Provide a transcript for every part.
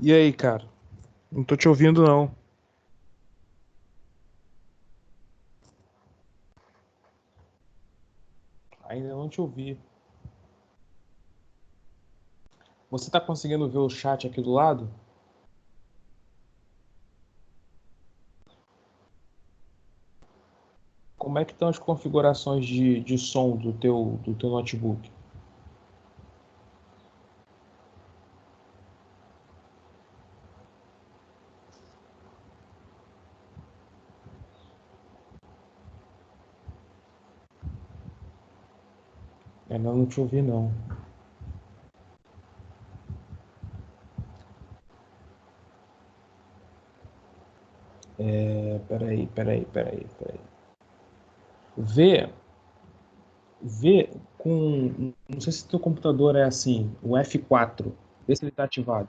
E aí, cara? Não tô te ouvindo, não. Ainda não te ouvi. Você tá conseguindo ver o chat aqui do lado? Como é que estão as configurações de som do teu notebook? Ainda não te ouvi, não. Peraí. Vê, vê com... Não sei se teu computador é assim, o F4. Vê se ele tá ativado.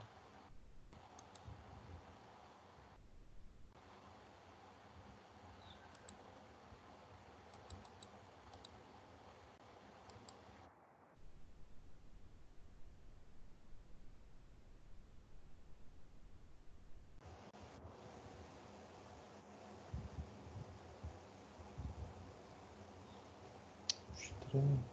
Estranho.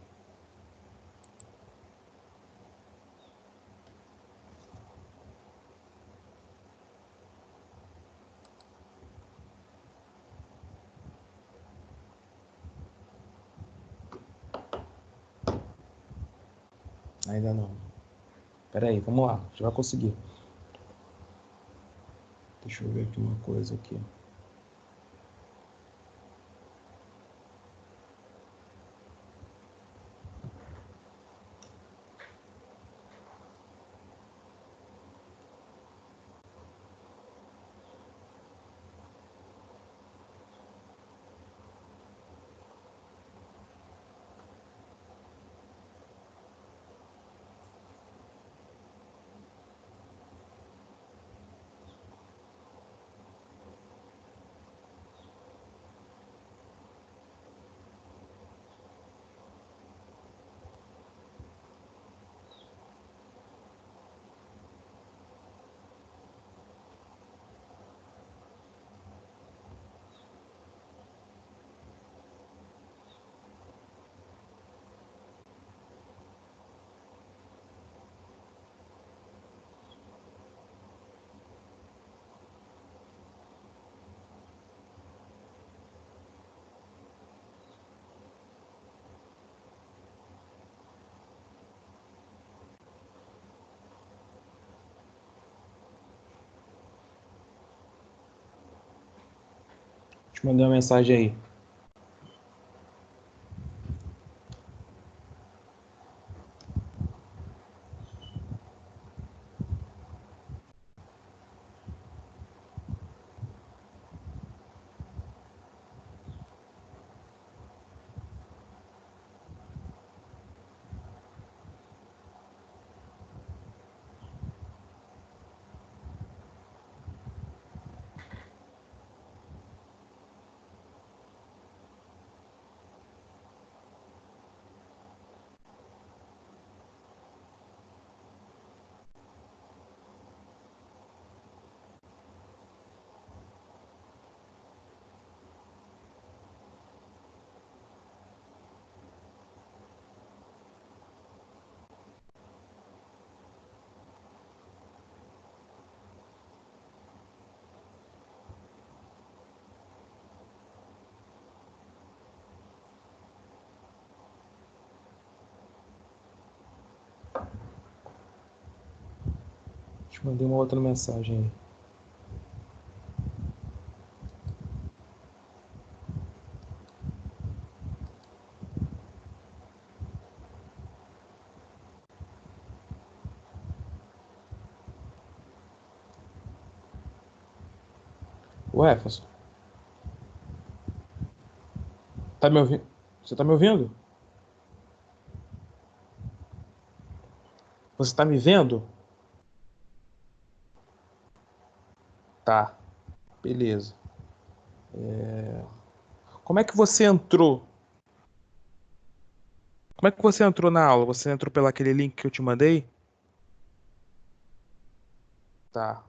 Ainda não. Peraí, vamos lá. A gente vai conseguir. Deixa eu ver aqui uma coisa aqui. Te mandei uma mensagem aí. Te mandei uma outra mensagem aí. Ô, Jefferson, tá me ouvindo? Você tá me ouvindo? Você tá me vendo? Tá, beleza. Como é que você entrou? Como é que você entrou na aula? Você entrou pelo aquele link que eu te mandei? Tá.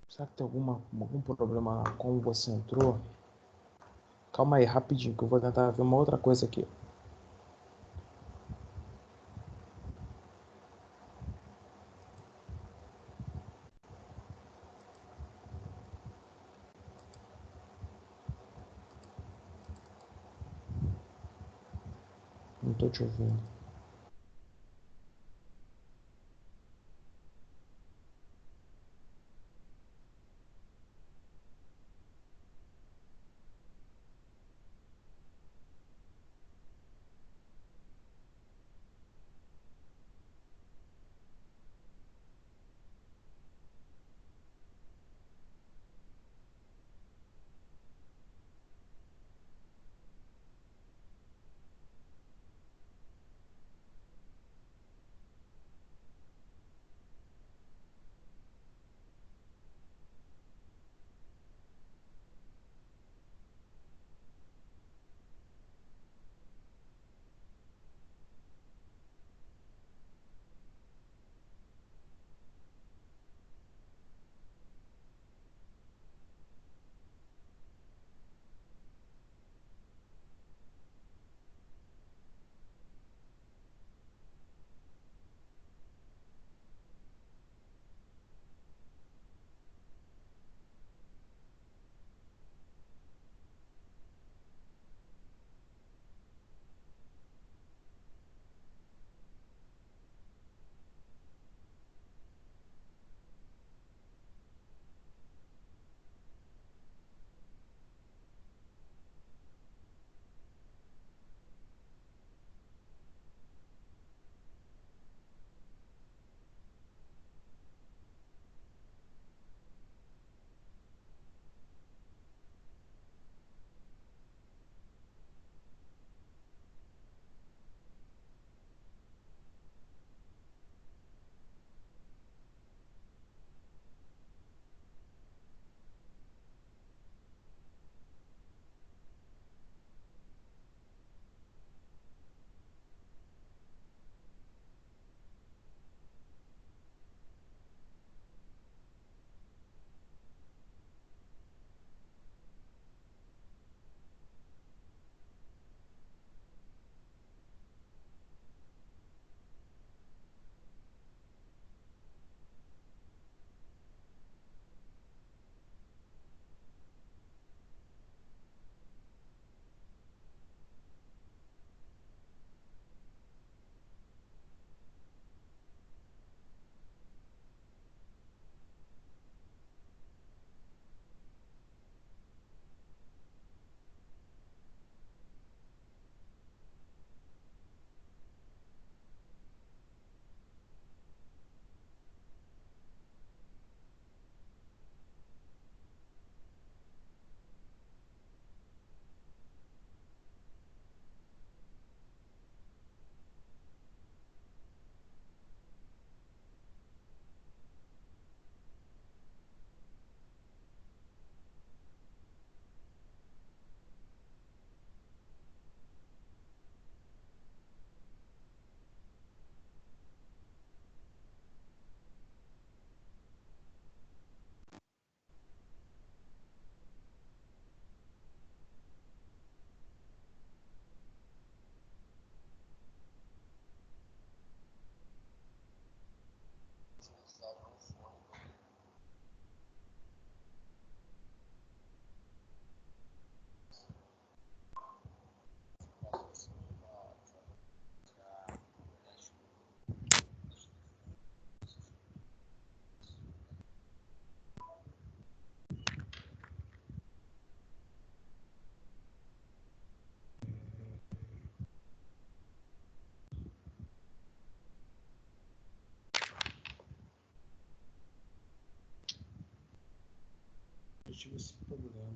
Será que tem algum problema como você entrou? Calma aí, rapidinho, que eu vou tentar ver uma outra coisa aqui. Não tô te ouvindo. Eu tive esse problema.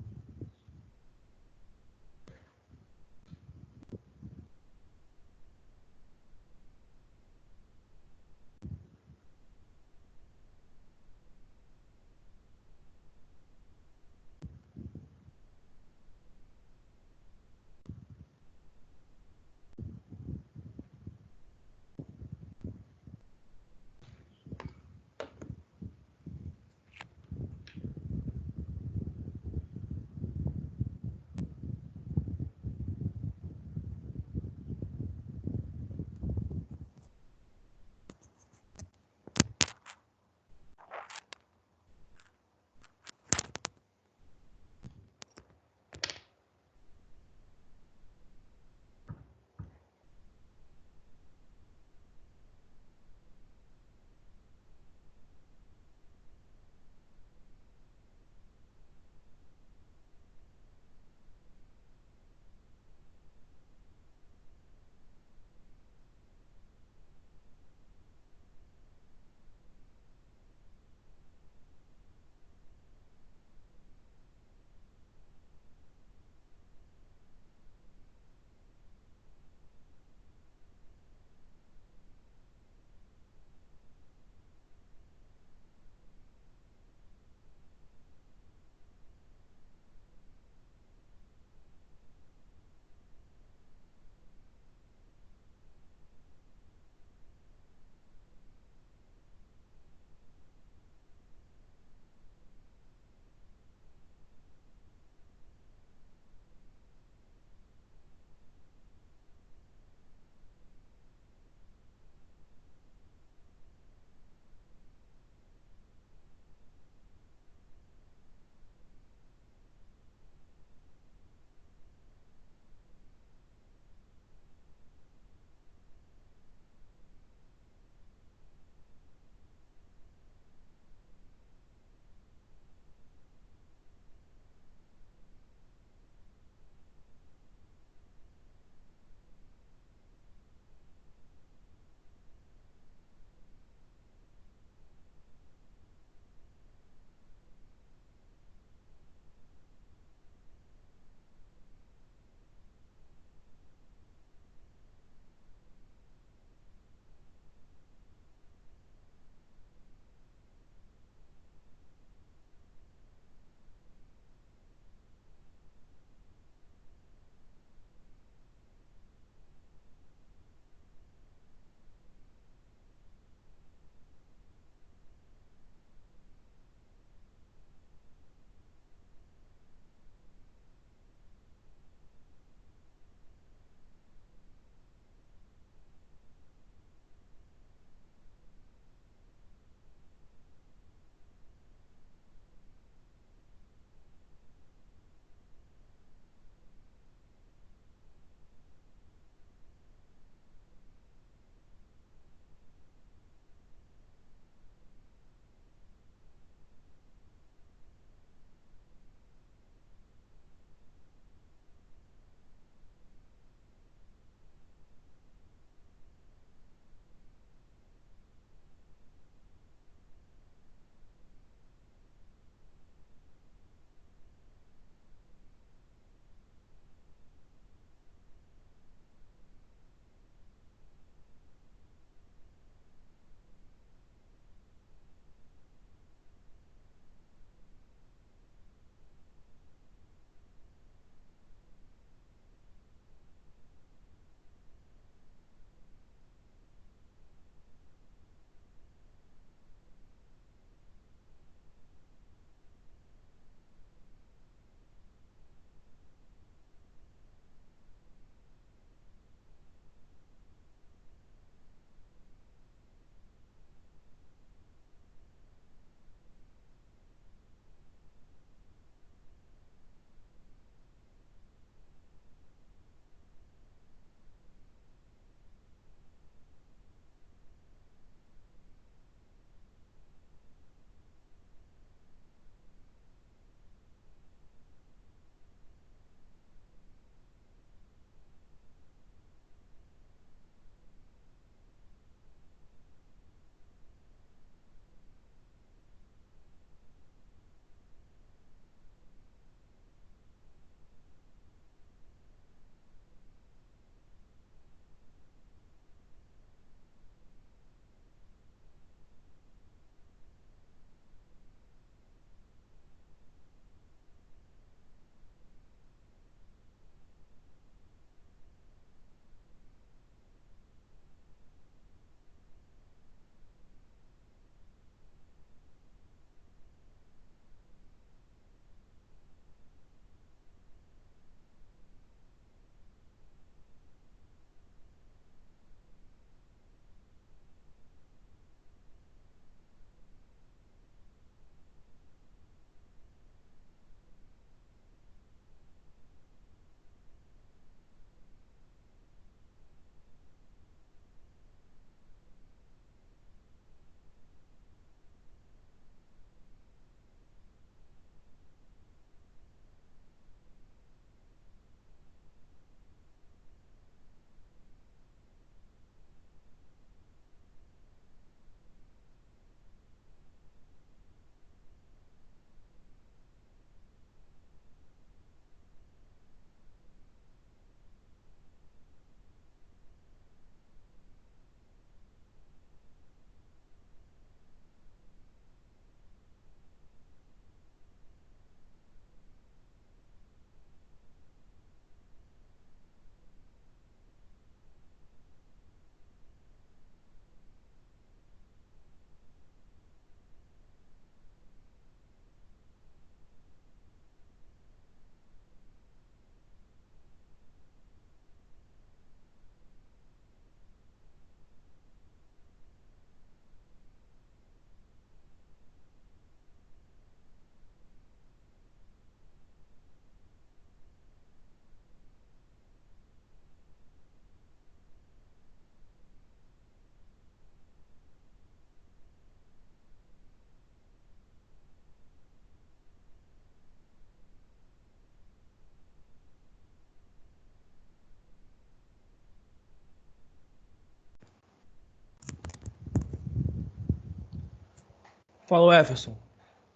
Fala, Jefferson.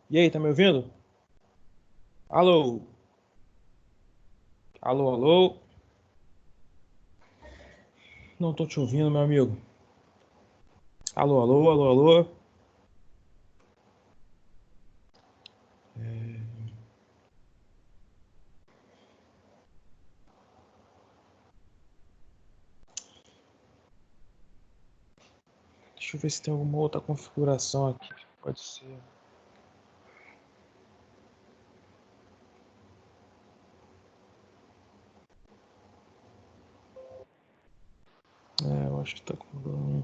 E aí, tá me ouvindo? Alô? Alô, alô? Não tô te ouvindo, meu amigo. Alô, alô, alô, alô? Deixa eu ver se tem alguma outra configuração aqui que pode ser. É, eu acho que tá com.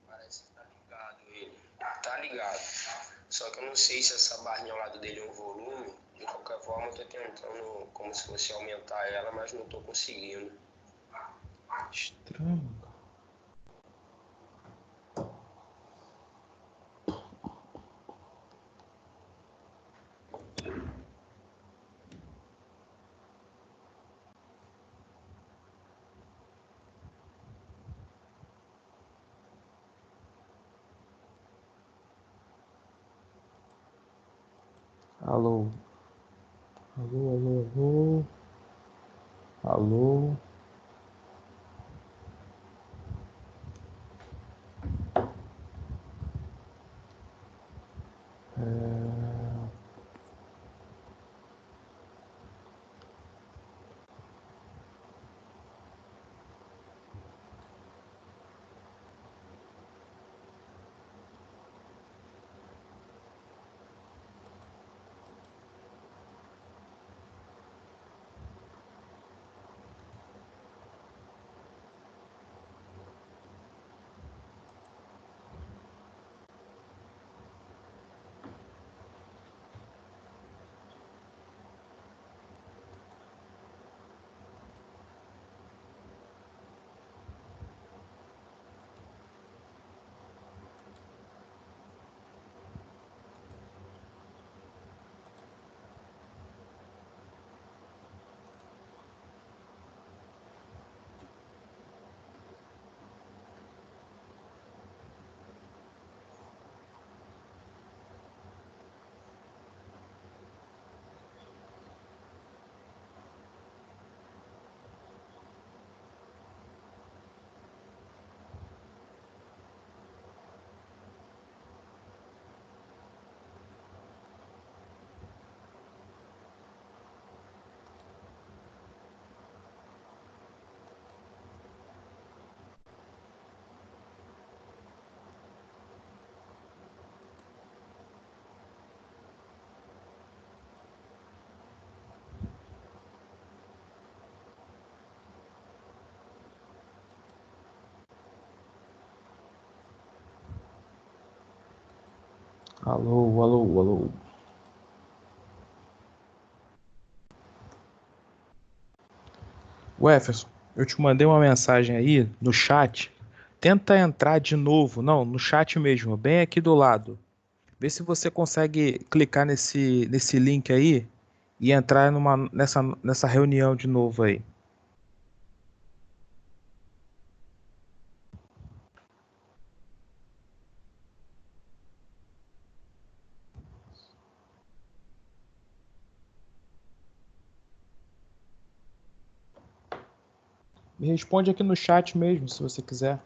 Parece que tá ligado ele. Tá ligado. Só que eu não sei se essa barrinha ao lado dele é o volume. De qualquer forma, eu tô tentando como se fosse aumentar ela, mas não tô conseguindo. Estranho, cara. Alô? Alô, alô, alô? Alô? É... Alô, alô, alô. Jefferson, eu te mandei uma mensagem aí no chat. Tenta entrar de novo, não, no chat mesmo, bem aqui do lado. Vê se você consegue clicar nesse link aí e entrar nessa reunião de novo aí. Me responde aqui no chat mesmo, se você quiser.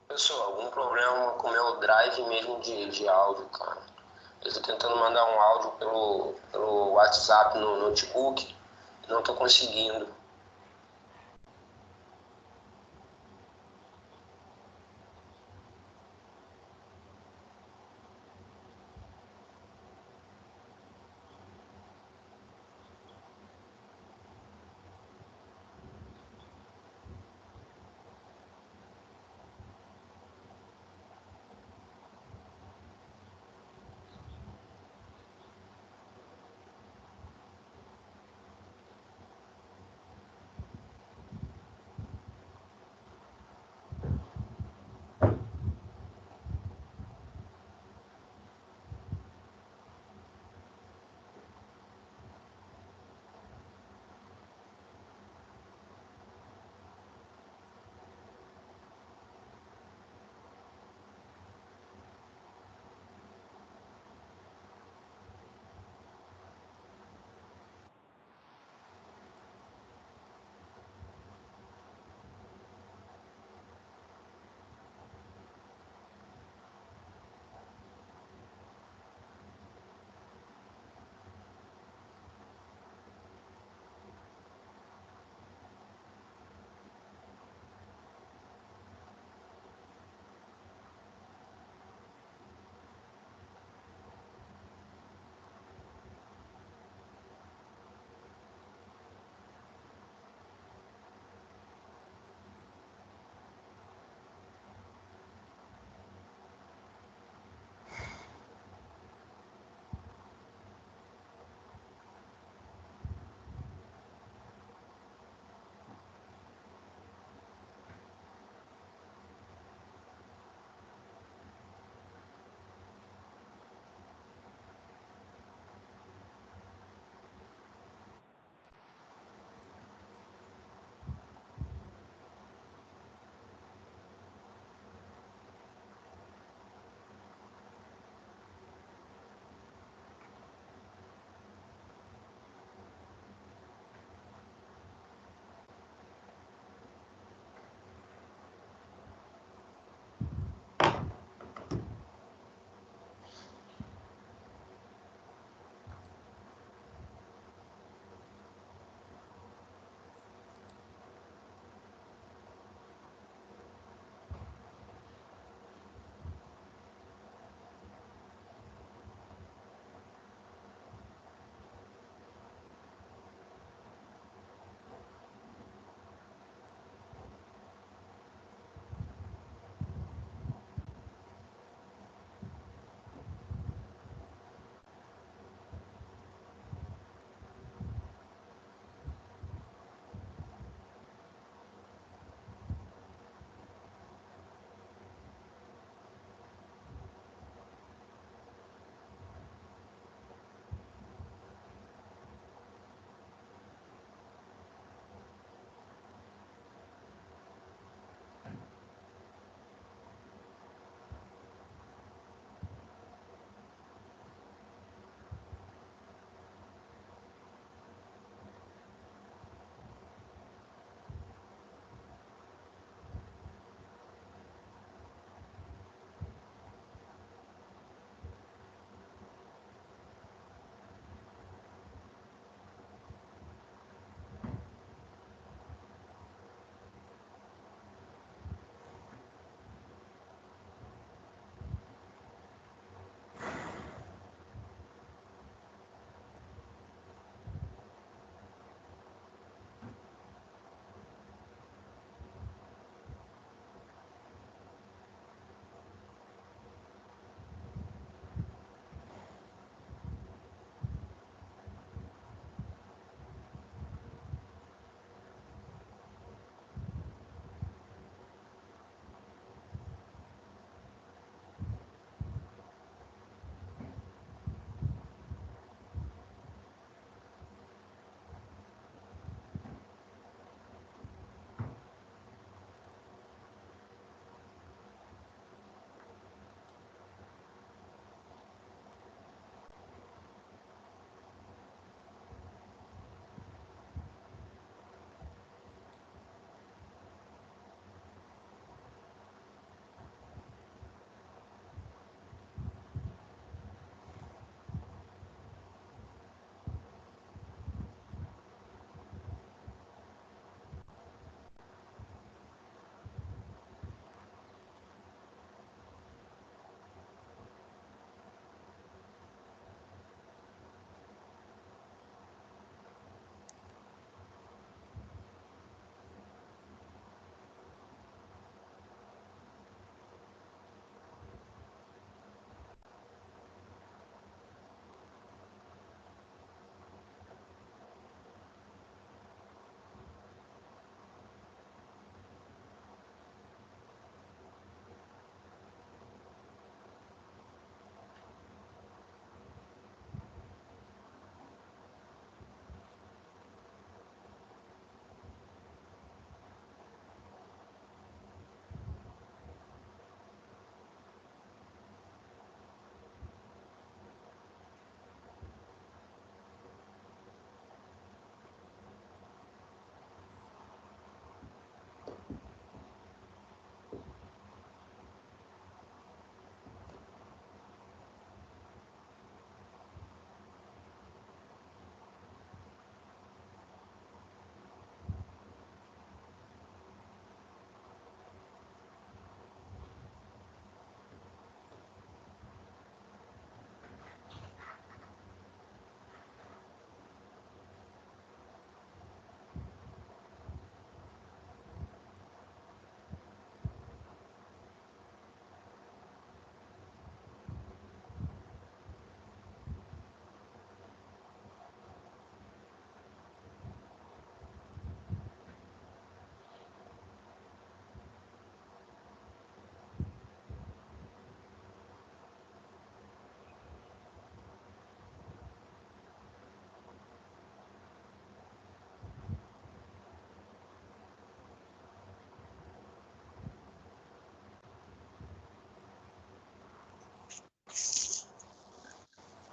Pessoal, algum problema com o meu drive mesmo de áudio, cara. Eu tô tentando mandar um áudio pelo WhatsApp no notebook, não tô conseguindo.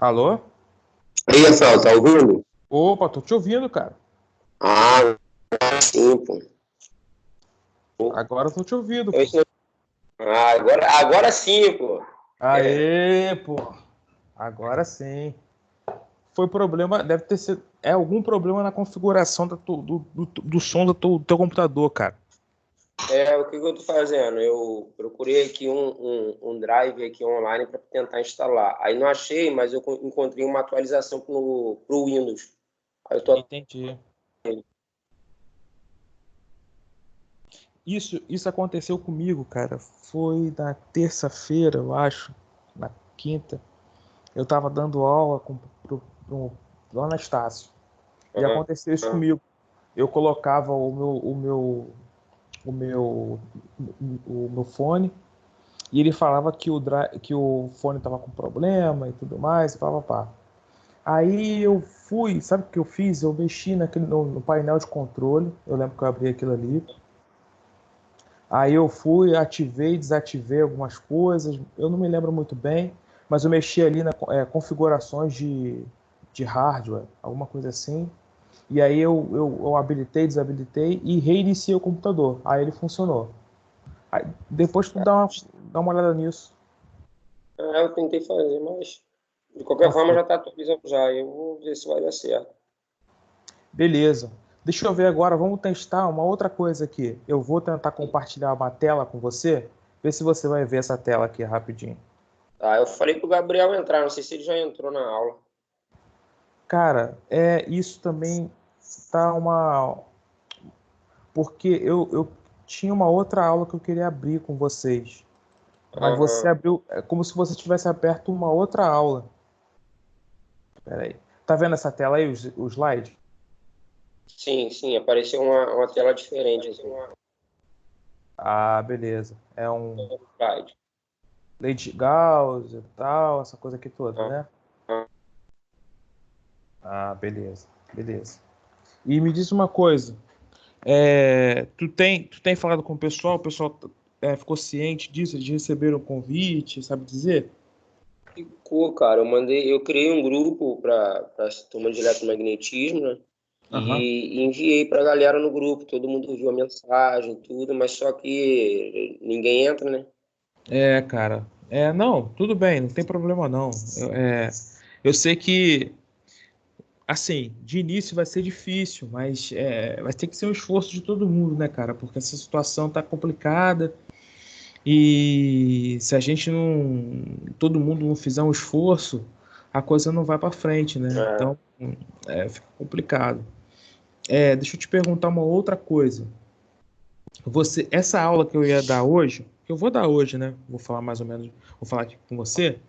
Alô? E aí, Rafael, tá ouvindo? Opa, tô te ouvindo, cara. Ah, sim, pô. Agora eu tô te ouvindo, Eu pô. estou- agora sim, pô. Aê, pô. Agora sim. Foi problema, deve ter sido. É algum problema na configuração do som do teu computador, cara. O que que eu tô fazendo? Eu procurei aqui um drive aqui online para tentar instalar. Aí não achei, mas eu encontrei uma atualização pro Windows. Aí eu tô. Entendi. Isso aconteceu comigo, cara. Foi na terça-feira, eu acho. Na quinta. Eu tava dando aula pro Anastácio. E Aham, aconteceu isso comigo. Eu colocava o meu, o meu fone e ele falava que o fone tava com problema e tudo mais, pá, pá, pá. Aí eu fui, sabe o que eu fiz? Eu mexi no painel de controle, eu lembro que eu abri aquilo ali. Aí eu fui, ativei, desativei algumas coisas, eu não me lembro muito bem, mas eu mexi ali na configurações de hardware, alguma coisa assim. E aí eu habilitei, desabilitei e reiniciei o computador. Aí ele funcionou. Aí, depois tu dá uma olhada nisso. eu tentei fazer, mas de qualquer Não forma foi. já tá atualizando já. Eu vou ver se vai dar certo. Beleza. Deixa eu ver agora, vamos testar uma outra coisa aqui. Eu vou tentar compartilhar uma tela com você. Vê se você vai ver essa tela aqui rapidinho. Tá, eu falei pro Gabriel entrar, não sei se ele já entrou na aula. Cara, isso também tá uma. Porque eu tinha uma outra aula que eu queria abrir com vocês. Mas você Aham. abriu. É como se você tivesse aberto uma outra aula. Pera aí. Tá vendo essa tela aí, o slide? Sim, sim, apareceu uma tela diferente aqui. Ah, beleza. É um Slide. Lady Gauss e tal, essa coisa aqui toda, né? Aham. Ah, beleza. Beleza. E me diz uma coisa. Tu tem falado com o pessoal ficou ciente disso, eles receberam o convite, sabe dizer? Ficou, cara. Eu criei um grupo para turma de eletromagnetismo, né? Aham. E enviei para a galera no grupo. Todo mundo viu a mensagem, tudo, mas só que ninguém entra, né? Cara. Não, tudo bem, não tem problema não. Eu sei que, assim, de início vai ser difícil, mas vai ter que ser um esforço de todo mundo, né, cara? Porque essa situação tá complicada e se a gente não, todo mundo não fizer um esforço, a coisa não vai para frente, né? É, Então, fica complicado. Deixa eu te perguntar uma outra coisa. Essa aula que eu ia dar hoje, que eu vou dar hoje, né? Vou falar mais ou menos, vou falar aqui com você.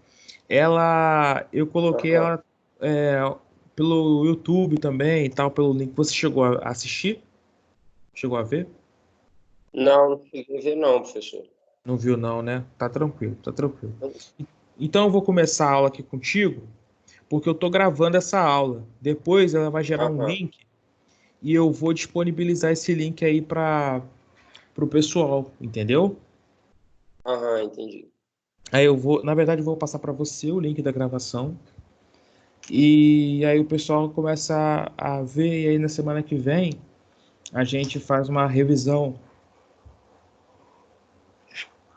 Eu coloquei aham. ela é, pelo YouTube também e tal, pelo link. Você chegou a assistir? Chegou a ver? Não, não cheguei a ver não, professor. Não viu não, né? Tá tranquilo, tá tranquilo. Então eu vou começar a aula aqui contigo, porque eu tô gravando essa aula. Depois ela vai gerar um Aham, link e eu vou disponibilizar esse link aí para o pessoal, entendeu? aham, entendi. Aí na verdade, eu vou passar para você o link da gravação. E aí o pessoal começa a ver, e aí na semana que vem a gente faz uma revisão,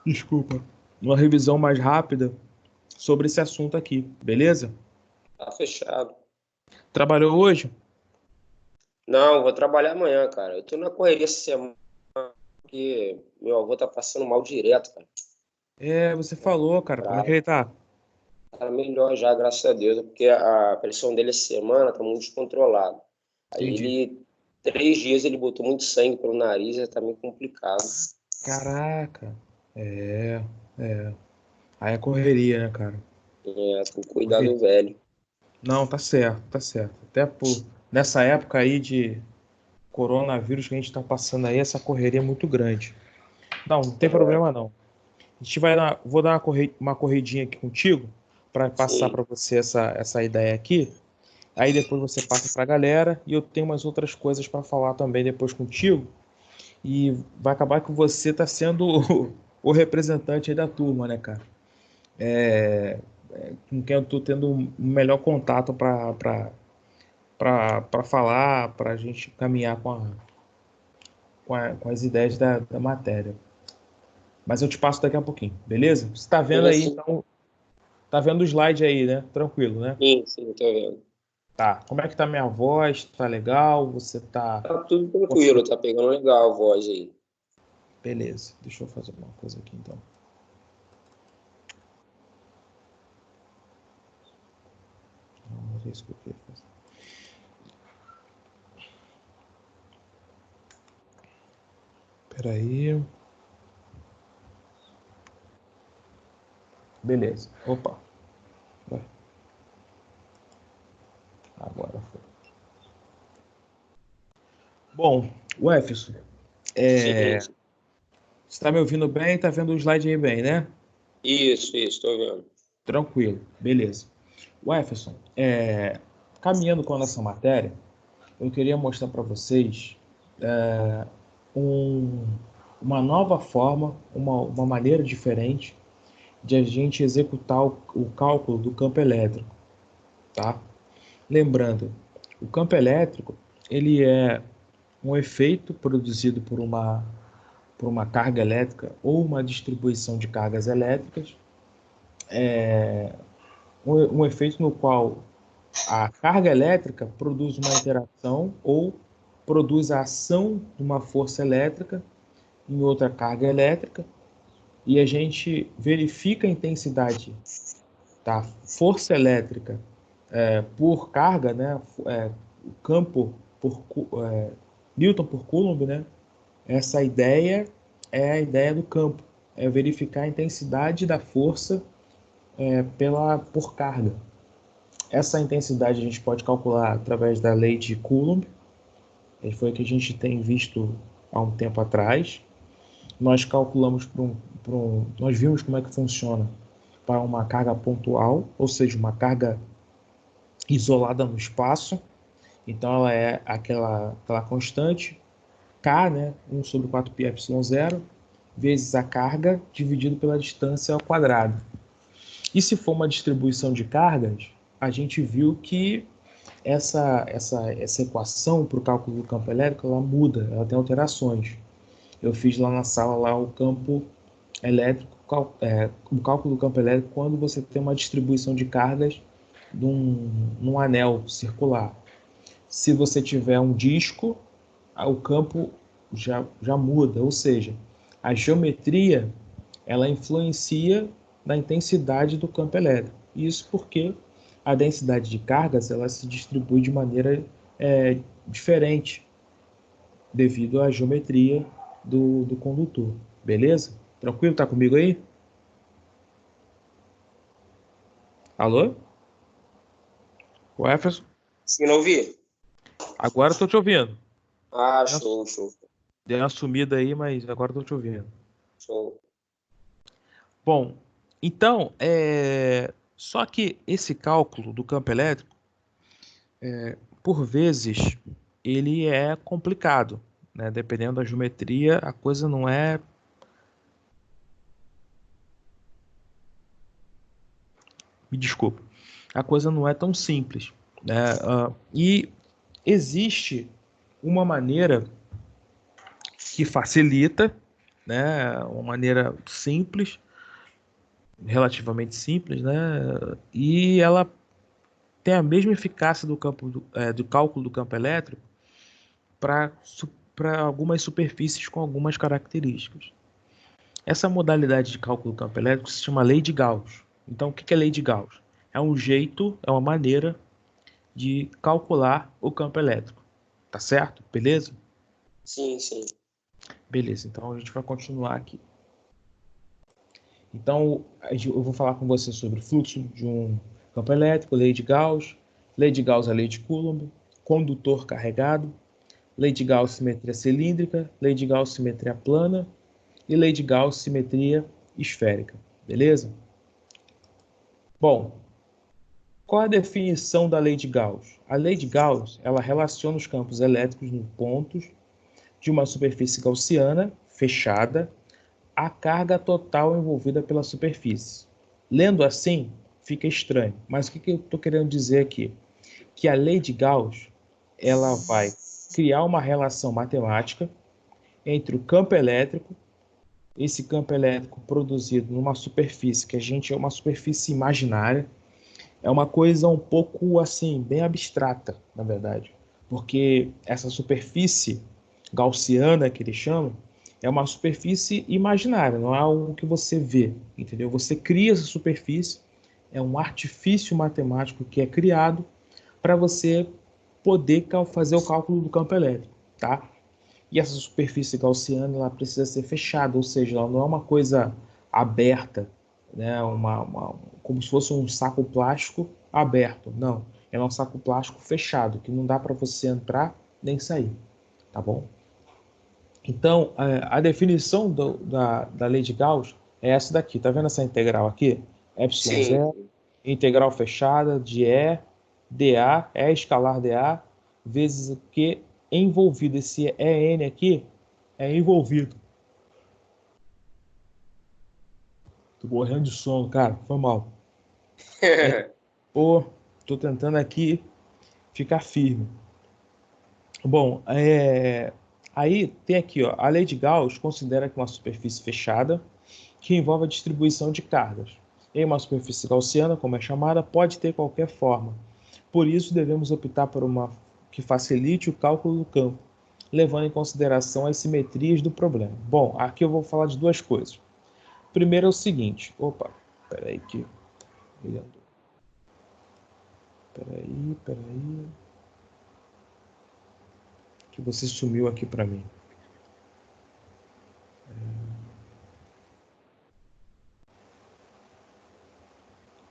desculpa, uma revisão mais rápida sobre esse assunto aqui, beleza? Tá fechado. Trabalhou hoje? Não, vou trabalhar amanhã, cara. Eu tô na correria essa semana porque meu avô tá passando mal direto, cara. Você falou, cara, como é que Bravo. ele tá? Tá melhor já, graças a Deus, porque a pressão dele essa semana tá muito descontrolada. Aí Entendi. ele, 3 dias ele botou muito sangue pelo nariz, tá meio complicado. Caraca. É, é. Aí é correria, né, cara? Tem que cuidar Correria. do velho. Não, tá certo, tá certo. Até nessa época aí de coronavírus que a gente tá passando aí, essa correria é muito grande. Não, não tem É, problema não. Vou dar uma corridinha aqui contigo para passar sim. para você essa ideia aqui. Aí depois você passa para a galera e eu tenho umas outras coisas para falar também depois contigo. E vai acabar que você tá sendo o representante aí da turma, né, cara? com quem eu estou tendo um melhor contato para falar, para a gente caminhar com as ideias da matéria. Mas eu te passo daqui a pouquinho, beleza? Você está vendo aí, então, tá vendo o slide aí, né? Tranquilo, né? Sim, tô vendo. Tá. Como é que tá minha voz? Tá legal? Você tá... Tá tudo tranquilo, tá pegando legal a voz aí. Beleza. Deixa eu fazer uma coisa aqui, então. Não é isso que eu queria fazer. Peraí. Beleza. Opa. Agora foi. Bom, o Jefferson, Sim, você está me ouvindo bem? Tá vendo o slide aí bem, né? isso, tô vendo. Tranquilo. Beleza. O Jefferson, caminhando com a nossa matéria, eu queria mostrar para vocês um, uma nova forma, uma maneira diferente de a gente executar o cálculo do campo elétrico, tá? Lembrando, o campo elétrico ele é um efeito produzido por uma carga elétrica ou uma distribuição de cargas elétricas, um efeito no qual a carga elétrica produz uma interação ou produz a ação de uma força elétrica em outra carga elétrica e a gente verifica a intensidade da força elétrica por carga, né, o campo por Newton por Coulomb, né? Essa ideia é a ideia do campo, é verificar a intensidade da força por carga. Essa intensidade a gente pode calcular através da lei de Coulomb, que foi o que a gente tem visto há um tempo atrás. Nós calculamos nós vimos como é que funciona para uma carga pontual, ou seja, uma carga isolada no espaço. Então ela é aquela constante K, né, 1 sobre 4πε0, vezes a carga dividido pela distância ao quadrado. E se for uma distribuição de cargas, a gente viu que essa equação para o cálculo do campo elétrico ela muda, ela tem alterações. Eu fiz lá na sala lá o campo elétrico, o cálculo do campo elétrico quando você tem uma distribuição de cargas num anel circular. Se você tiver um disco, o campo já muda, ou seja, a geometria ela influencia na intensidade do campo elétrico. Isso porque a densidade de cargas ela se distribui de maneira diferente devido à geometria do condutor. Beleza? Tranquilo? Tá comigo aí? Alô? O Jefferson? Sim, não ouvi? Agora eu tô te ouvindo. Ah, show. Deu uma sumida aí, mas agora eu tô te ouvindo. Show. Bom, então, só que esse cálculo do campo elétrico, por vezes, ele é complicado, né? Dependendo da geometria, a coisa não é... Me desculpa. A coisa não é tão simples, né? E existe uma maneira que facilita, né? Uma maneira simples, relativamente simples, né? E ela tem a mesma eficácia do cálculo do campo elétrico para algumas superfícies com algumas características. Essa modalidade de cálculo do campo elétrico se chama lei de Gauss. Então, o que é lei de Gauss? É um jeito, é uma maneira de calcular o campo elétrico. Tá certo? Beleza? Sim. Beleza, então a gente vai continuar aqui. Então, eu vou falar com você sobre o fluxo de um campo elétrico, lei de Gauss é a lei de Coulomb, condutor carregado, lei de Gauss simetria cilíndrica, lei de Gauss simetria plana e lei de Gauss simetria esférica. Beleza? Bom, qual a definição da lei de Gauss? A lei de Gauss, ela relaciona os campos elétricos em pontos de uma superfície gaussiana fechada à carga total envolvida pela superfície. Lendo assim, fica estranho. Mas o que eu estou querendo dizer aqui? Que a lei de Gauss, ela vai criar uma relação matemática entre o campo elétrico, esse campo elétrico produzido numa superfície que a gente é uma superfície imaginária, é uma coisa um pouco assim, bem abstrata, na verdade, porque essa superfície gaussiana que eles chamam é uma superfície imaginária, não é algo que você vê, entendeu? Você cria essa superfície, é um artifício matemático que é criado para você poder fazer o cálculo do campo elétrico, tá? E essa superfície gaussiana ela precisa ser fechada, ou seja, ela não é uma coisa aberta, né? Como se fosse um saco plástico aberto. Não, ela é um saco plástico fechado, que não dá para você entrar nem sair, tá bom? Então, a definição da lei de Gauss é essa daqui. Tá vendo essa integral aqui? Epsilon Sim, zero, integral fechada de E, dA, E escalar dA, vezes o Q envolvido. Esse EN aqui é envolvido. Tô morrendo de sono, cara. Foi mal. Pô, tô tentando aqui ficar firme. Bom, aí tem aqui, ó, a lei de Gauss considera que uma superfície fechada que envolve a distribuição de cargas em uma superfície gaussiana, como é chamada, pode ter qualquer forma. Por isso, devemos optar por uma que facilite o cálculo do campo, levando em consideração as simetrias do problema. Bom, aqui eu vou falar de duas coisas. Primeiro é o seguinte, opa, peraí que peraí, que você sumiu aqui para mim.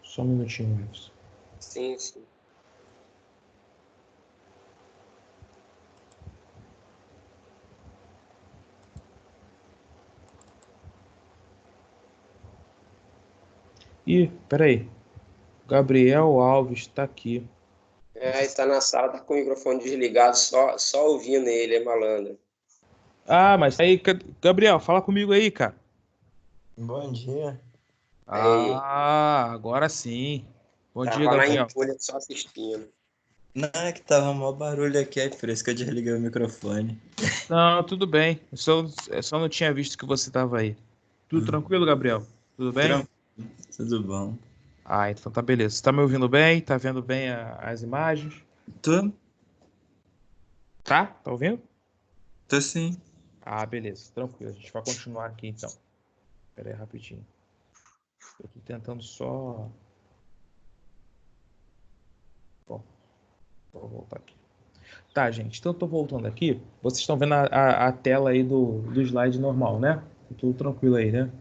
Só um minutinho, Wilson. sim, sim. Ih, peraí. Gabriel Alves está aqui. Está na sala, tá com o microfone desligado, só ouvindo ele, é malandro. Ah, mas aí, Gabriel, fala comigo aí, cara. Bom dia. Aí, Ah, agora sim. Bom dia, tava na Gabriel. entulha só assistindo. Não, é que tava mó barulho aqui, é por isso que eu desliguei o microfone. Não, tudo bem. Eu só não tinha visto que você estava aí. Tudo tranquilo, Gabriel? Tudo bem? Tranquilo, tudo bom. Ah, então tá beleza. Você tá me ouvindo bem? Tá vendo bem as imagens? Tô, Tá? Tá ouvindo? tô sim. Ah, beleza. Tranquilo. A gente vai continuar aqui então. Pera aí, rapidinho. Eu tô tentando só. Bom, vou voltar aqui. Tá, gente. Então eu tô voltando aqui. Vocês estão vendo a tela aí do slide normal, né? Tá tudo tranquilo aí, né?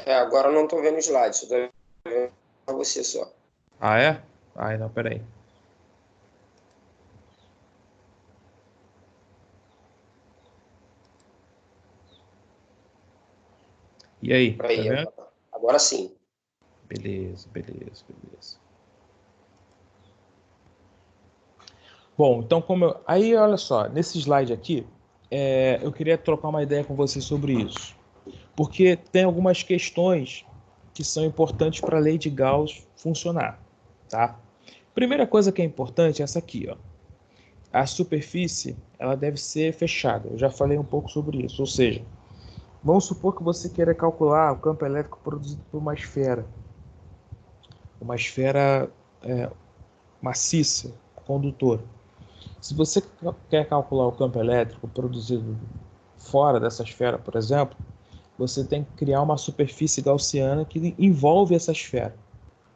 Agora eu não tô vendo slide, só tô vendo você só. Ah, é? Ah, não, pera aí. E aí, tá Aí, vendo? agora sim. Beleza, beleza, beleza. Bom, então aí olha só, nesse slide aqui, eu queria trocar uma ideia com você sobre isso, porque tem algumas questões que são importantes para a lei de Gauss funcionar, tá? Primeira coisa que é importante é essa aqui, ó. A superfície, ela deve ser fechada. Eu já falei um pouco sobre isso, ou seja, vamos supor que você queira calcular o campo elétrico produzido por uma esfera maciça, condutora. Se você quer calcular o campo elétrico produzido fora dessa esfera, por exemplo, você tem que criar uma superfície gaussiana que envolve essa esfera,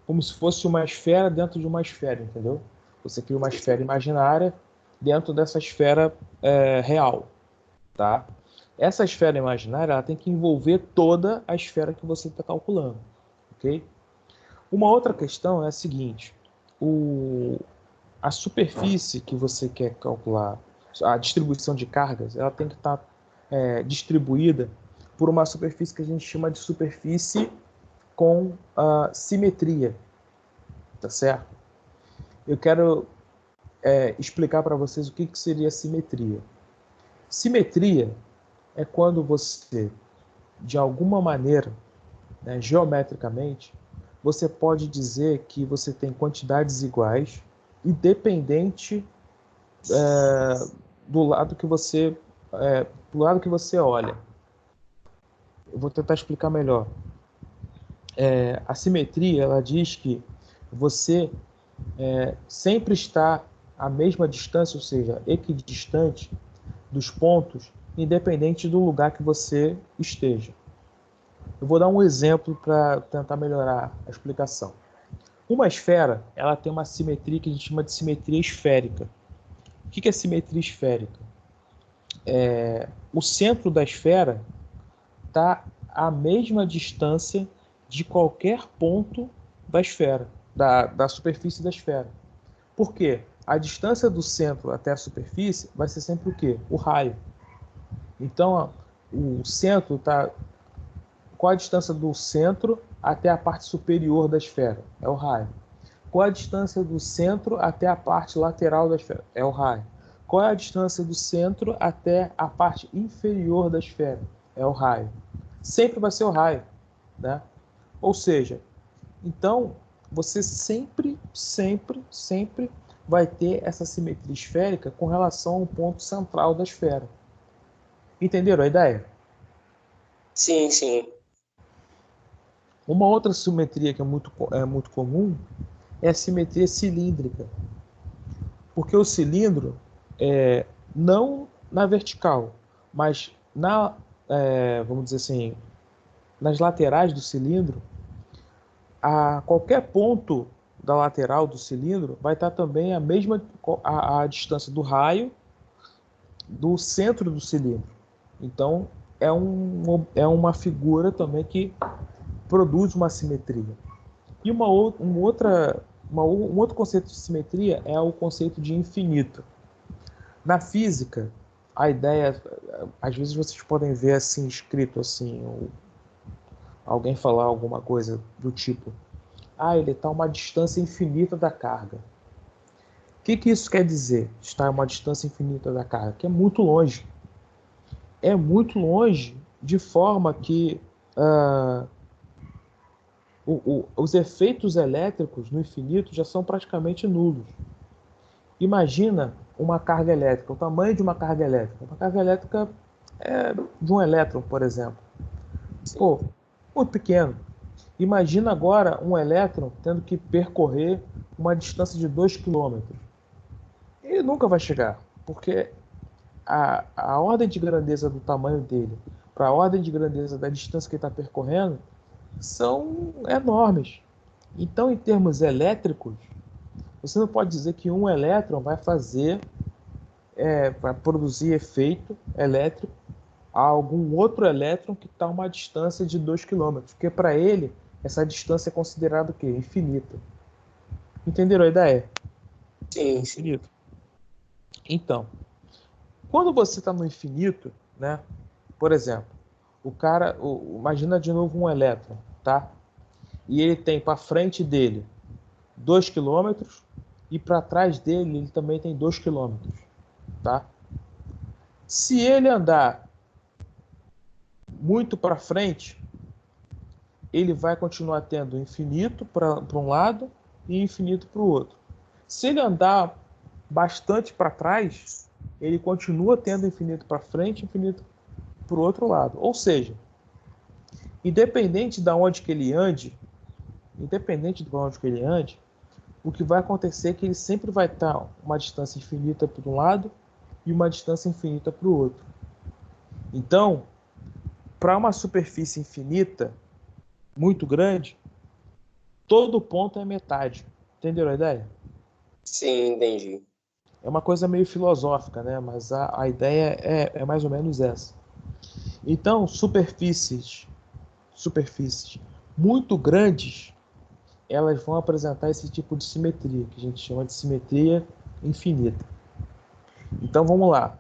como se fosse uma esfera dentro de uma esfera, entendeu? Você cria uma esfera imaginária dentro dessa esfera real, tá? Essa esfera imaginária ela tem que envolver toda a esfera que você está calculando, ok? Uma outra questão é a seguinte: a superfície que você quer calcular, a distribuição de cargas, ela tem que estar distribuída por uma superfície que a gente chama de superfície com simetria, tá certo? Eu quero explicar para vocês o que seria simetria. Simetria é quando você, de alguma maneira, né, geometricamente, você pode dizer que você tem quantidades iguais, independente do lado que você olha. Eu vou tentar explicar melhor. A simetria, ela diz que você sempre está à mesma distância, ou seja, equidistante dos pontos, independente do lugar que você esteja. Eu vou dar um exemplo para tentar melhorar a explicação. Uma esfera, ela tem uma simetria que a gente chama de simetria esférica. O que é simetria esférica? O centro da esfera está à mesma distância de qualquer ponto da esfera, da superfície da esfera. Por quê? A distância do centro até a superfície vai ser sempre o quê? O raio. Então, o centro está... Qual a distância do centro até a parte superior da esfera? É o raio. Qual a distância do centro até a parte lateral da esfera? É o raio. Qual é a distância do centro até a parte inferior da esfera? É o raio. Sempre vai ser o raio, né? Ou seja, então você sempre vai ter essa simetria esférica com relação ao ponto central da esfera. Entenderam a ideia? Sim, sim. Uma outra simetria que é muito comum é a simetria cilíndrica. Porque o cilindro, não na vertical, mas vamos dizer assim, nas laterais do cilindro, a qualquer ponto da lateral do cilindro vai estar também a distância do raio do centro do cilindro. Então, uma figura também que produz uma simetria. E um outro conceito de simetria é o conceito de infinito. Na física, a ideia, às vezes vocês podem ver assim escrito assim, ou alguém falar alguma coisa do tipo: ele está a uma distância infinita da carga. O que isso quer dizer? Está a uma distância infinita da carga, que é muito longe. É muito longe, de forma que os efeitos elétricos no infinito já são praticamente nulos. Imagina uma carga elétrica, o tamanho de uma carga elétrica. Uma carga elétrica de um elétron, por exemplo. Pô, muito pequeno. Imagina agora um elétron tendo que percorrer uma distância de 2 quilômetros. Ele nunca vai chegar, porque a ordem de grandeza do tamanho dele para a ordem de grandeza da distância que ele está percorrendo são enormes. Então, em termos elétricos, você não pode dizer que um elétron vai produzir efeito elétrico a algum outro elétron que está a uma distância de 2 km, porque para ele essa distância é considerada o quê? Infinita. Entenderam a ideia? Sim, infinito. Então, quando você está no infinito, né? Por exemplo, imagina de novo um elétron, tá? E ele tem para frente dele 2 km e para trás dele ele também tem 2 km, tá? Se ele andar muito para frente, ele vai continuar tendo infinito para um lado e infinito para o outro. Se ele andar bastante para trás, ele continua tendo infinito para frente e infinito para o outro lado. Ou seja, independente de onde que ele ande, o que vai acontecer é que ele sempre vai estar uma distância infinita para um lado e uma distância infinita para o outro. Então, para uma superfície infinita, muito grande, todo ponto é metade. Entenderam a ideia? sim, entendi. É uma coisa meio filosófica, né? Mas a ideia é mais ou menos essa. Então, superfícies muito grandes, elas vão apresentar esse tipo de simetria, que a gente chama de simetria infinita. Então, vamos lá.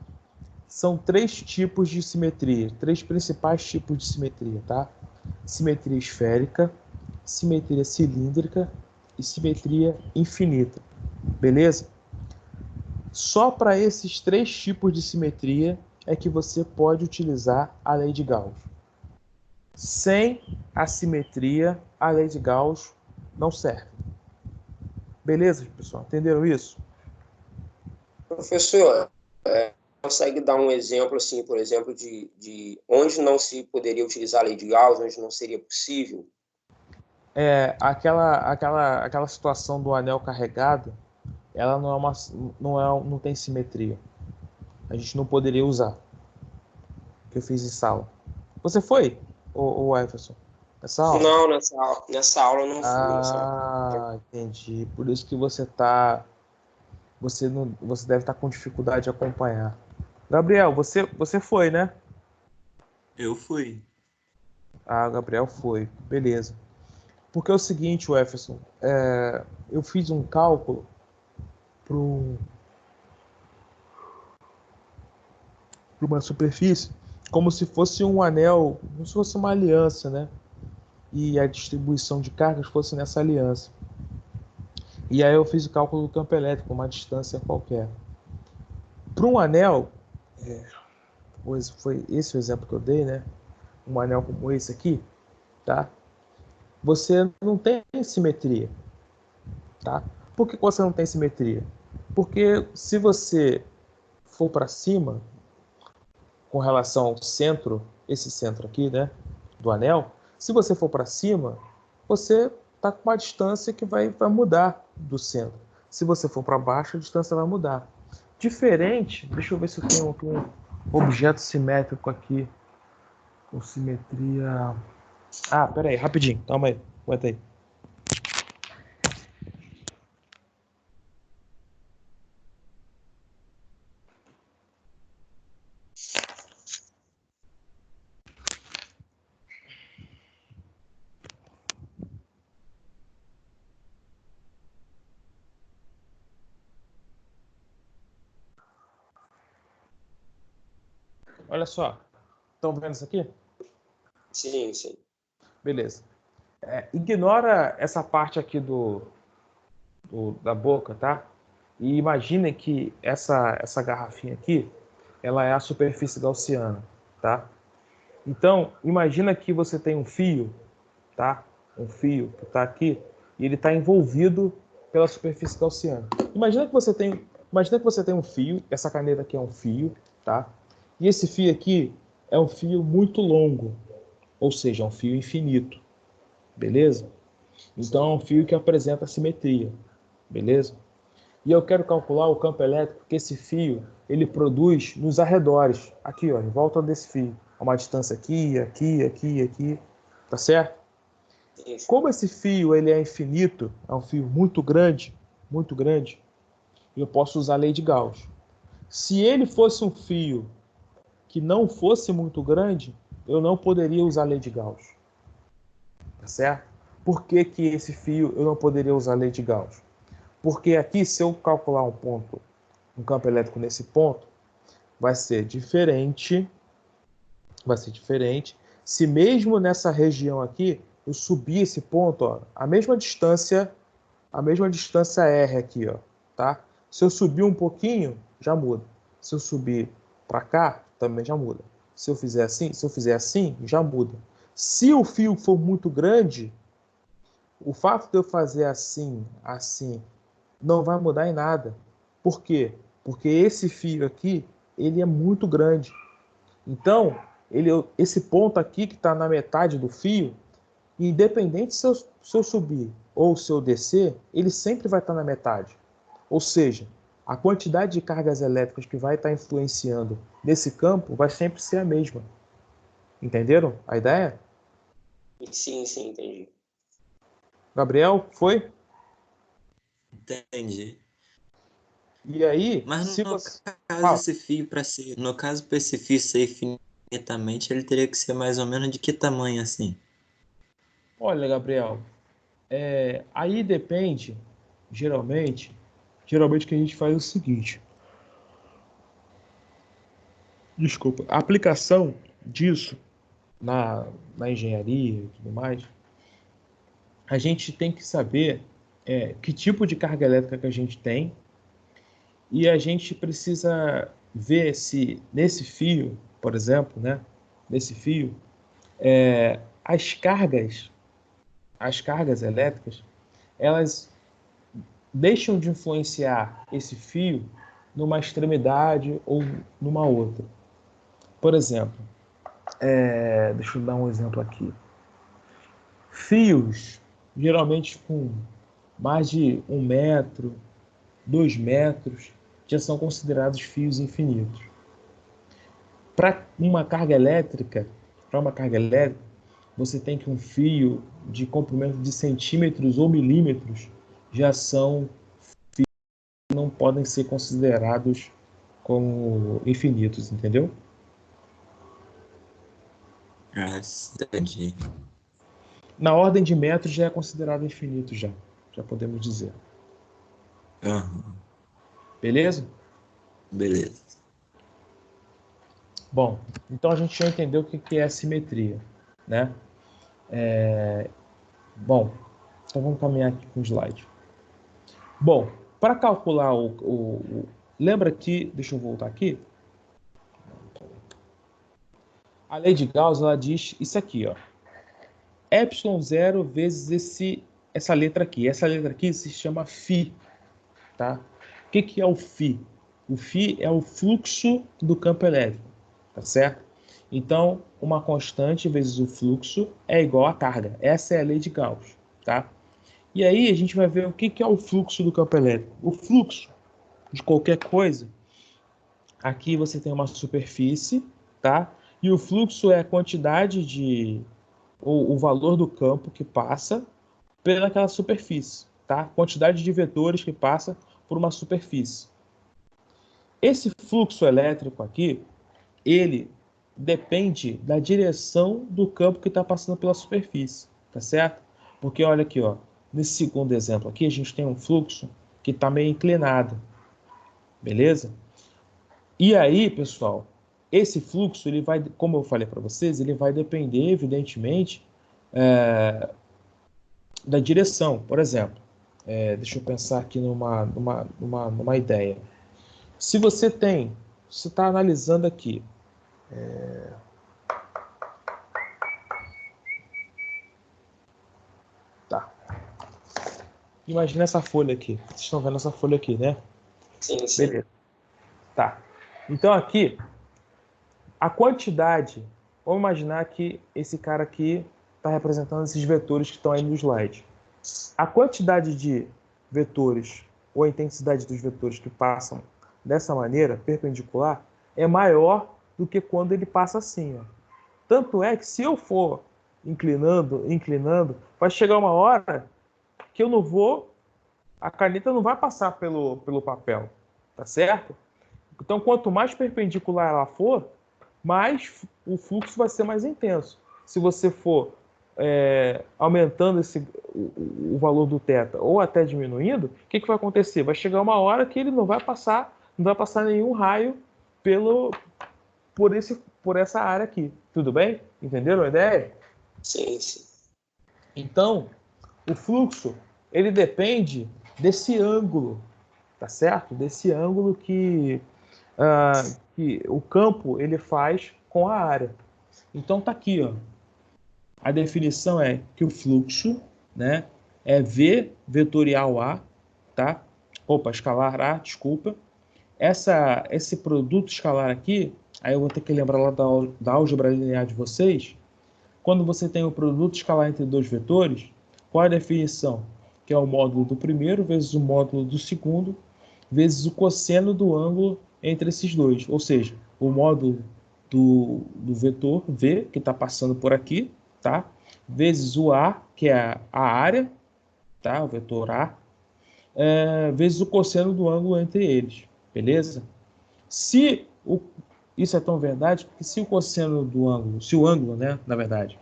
São 3 tipos de simetria, 3 principais tipos de simetria, tá? Simetria esférica, simetria cilíndrica e simetria infinita. Beleza? Só para esses 3 tipos de simetria é que você pode utilizar a lei de Gauss. Sem a simetria, a lei de Gauss não serve. Beleza, pessoal? Entenderam isso? Professor, consegue dar um exemplo, assim, por exemplo, de onde não se poderia utilizar a lei de Gauss, onde não seria possível? Aquela situação do anel carregado, ela não tem simetria. A gente não poderia usar. Que eu fiz em sala. Você foi, o Everson? Nessa aula? Não, nessa aula eu não fui. Entendi. Por isso que você tá. Você deve estar com dificuldade de acompanhar. Gabriel, você foi, né? Eu fui. Ah, o Gabriel foi. Beleza. Porque é o seguinte, Jefferson, eu fiz um cálculo para uma superfície como se fosse um anel, como se fosse uma aliança, né? E a distribuição de cargas fosse nessa aliança. E aí eu fiz o cálculo do campo elétrico, uma distância qualquer. Para um anel, foi esse o exemplo que eu dei, né? Um anel como esse aqui, tá? Você não tem simetria, tá? Por que você não tem simetria? Porque se você for para cima, com relação ao centro, esse centro aqui, né, do anel, se você for para cima, você está com uma distância que vai mudar do centro. Se você for para baixo, a distância vai mudar. Diferente, deixa eu ver se eu tenho aqui um objeto simétrico aqui, com simetria... Ah, pera aí, rapidinho, calma aí, aguenta aí. Olha só, estão vendo isso aqui? Sim, sim. Beleza. Ignora essa parte aqui da boca, tá? E imagine que essa garrafinha aqui, ela é a superfície gaussiana, tá? Então, imagina que você tem um fio, tá? Um fio que está aqui e ele está envolvido pela superfície gaussiana. Imagina que você tem um fio, essa caneta aqui é um fio, tá? E esse fio aqui é um fio muito longo, ou seja, é um fio infinito, beleza? Então é um fio que apresenta simetria, beleza? E eu quero calcular o campo elétrico que esse fio ele produz nos arredores, aqui, ó, em volta desse fio, a uma distância aqui, aqui, aqui, aqui, tá certo? Isso. Como esse fio ele é infinito, é um fio muito grande, eu posso usar a lei de Gauss. Se ele fosse um fio que não fosse muito grande, eu não poderia usar a lei de Gauss, tá certo? Por que que esse fio eu não poderia usar a lei de Gauss? Porque aqui, se eu calcular um campo elétrico nesse ponto, vai ser diferente se mesmo nessa região aqui eu subir esse ponto, ó, a mesma distância R aqui, ó, tá? Se eu subir um pouquinho, já muda. Se eu subir para cá, também já muda. Se eu fizer assim, já muda. Se o fio for muito grande, o fato de eu fazer assim, não vai mudar em nada. Por quê? Porque esse fio aqui, ele é muito grande. Então, esse ponto aqui que está na metade do fio, independente se eu subir ou se eu descer, ele sempre vai estar na metade. Ou seja, a quantidade de cargas elétricas que vai estar influenciando nesse campo vai sempre ser a mesma. Entenderam a ideia? Sim, sim, entendi. Gabriel, foi? Entendi. E aí, Mas se no você... caso, Fala. esse fio para ser, no caso, para esse fio ser infinitamente, ele teria que ser mais ou menos de que tamanho assim? Olha, Gabriel, aí depende, geralmente o que a gente faz é o seguinte. Desculpa, a aplicação disso na engenharia e tudo mais, a gente tem que saber que tipo de carga elétrica que a gente tem e a gente precisa ver se nesse fio, por exemplo, né, nesse fio, as cargas elétricas, elas deixam de influenciar esse fio numa extremidade ou numa outra. Por exemplo, deixa eu dar um exemplo aqui. Fios, geralmente com mais de 1 metro, 2 metros, já são considerados fios infinitos. Para uma carga elétrica, você tem que um fio de comprimento de centímetros ou milímetros já são fios que não podem ser considerados como infinitos, entendeu? Ah, entendi. Na ordem de metros já é considerado infinito já podemos dizer. Aham, Beleza? beleza. Bom, então a gente já entendeu o que é assimetria, né? Bom, então vamos caminhar aqui com o slide. Bom, para calcular lembra que, deixa eu voltar aqui. A lei de Gauss, ela diz isso aqui, ó. ε0 vezes essa letra aqui. Essa letra aqui se chama φ, tá? O que é o φ? O φ é o fluxo do campo elétrico, tá certo? Então, uma constante vezes o fluxo é igual à carga. Essa é a lei de Gauss, tá? E aí a gente vai ver o que é o fluxo do campo elétrico. O fluxo de qualquer coisa, aqui você tem uma superfície, tá? E o fluxo é a quantidade ou o valor do campo que passa pelaquela superfície, tá? Quantidade de vetores que passa por uma superfície. Esse fluxo elétrico aqui, ele depende da direção do campo que está passando pela superfície, tá certo? Porque olha aqui, ó, nesse segundo exemplo aqui, a gente tem um fluxo que está meio inclinado, beleza? E aí, pessoal, esse fluxo, ele vai, como eu falei para vocês, ele vai depender, evidentemente, da direção. Por exemplo, deixa eu pensar aqui numa ideia. Se você está analisando aqui, tá? Imagina essa folha aqui. Vocês estão vendo essa folha aqui, né? Sim, sim. Beleza. Tá. Então aqui, a quantidade, vamos imaginar que esse cara aqui está representando esses vetores que estão aí no slide. A quantidade de vetores ou a intensidade dos vetores que passam dessa maneira, perpendicular, é maior do que quando ele passa assim, ó. Tanto é que se eu for inclinando, vai chegar uma hora que eu não vou, a caneta não vai passar pelo papel, tá certo? Então, quanto mais perpendicular ela for, mais o fluxo vai ser mais intenso. Se você for aumentando o valor do θ ou até diminuindo, o que vai acontecer? Vai chegar uma hora que ele não vai passar nenhum raio por essa área aqui. Tudo bem? Entenderam a ideia? Sim, sim. Então, o fluxo, ele depende desse ângulo, tá certo? Desse ângulo que o campo ele faz com a área. Então tá aqui, ó. A definição é que o fluxo, né, é V vetorial A, tá? Opa, escalar A, desculpa. Esse produto escalar aqui, aí eu vou ter que lembrar lá da álgebra linear de vocês. Quando você tem o produto escalar entre dois vetores, qual é a definição? Que é o módulo do primeiro vezes o módulo do segundo, vezes o cosseno do ângulo entre esses dois. Ou seja, o módulo do vetor V, que está passando por aqui, tá? Vezes o A, que é a área, tá? O vetor A, vezes o cosseno do ângulo entre eles, beleza? Isso é tão verdade que se o cosseno do ângulo, se o ângulo, né, na verdade,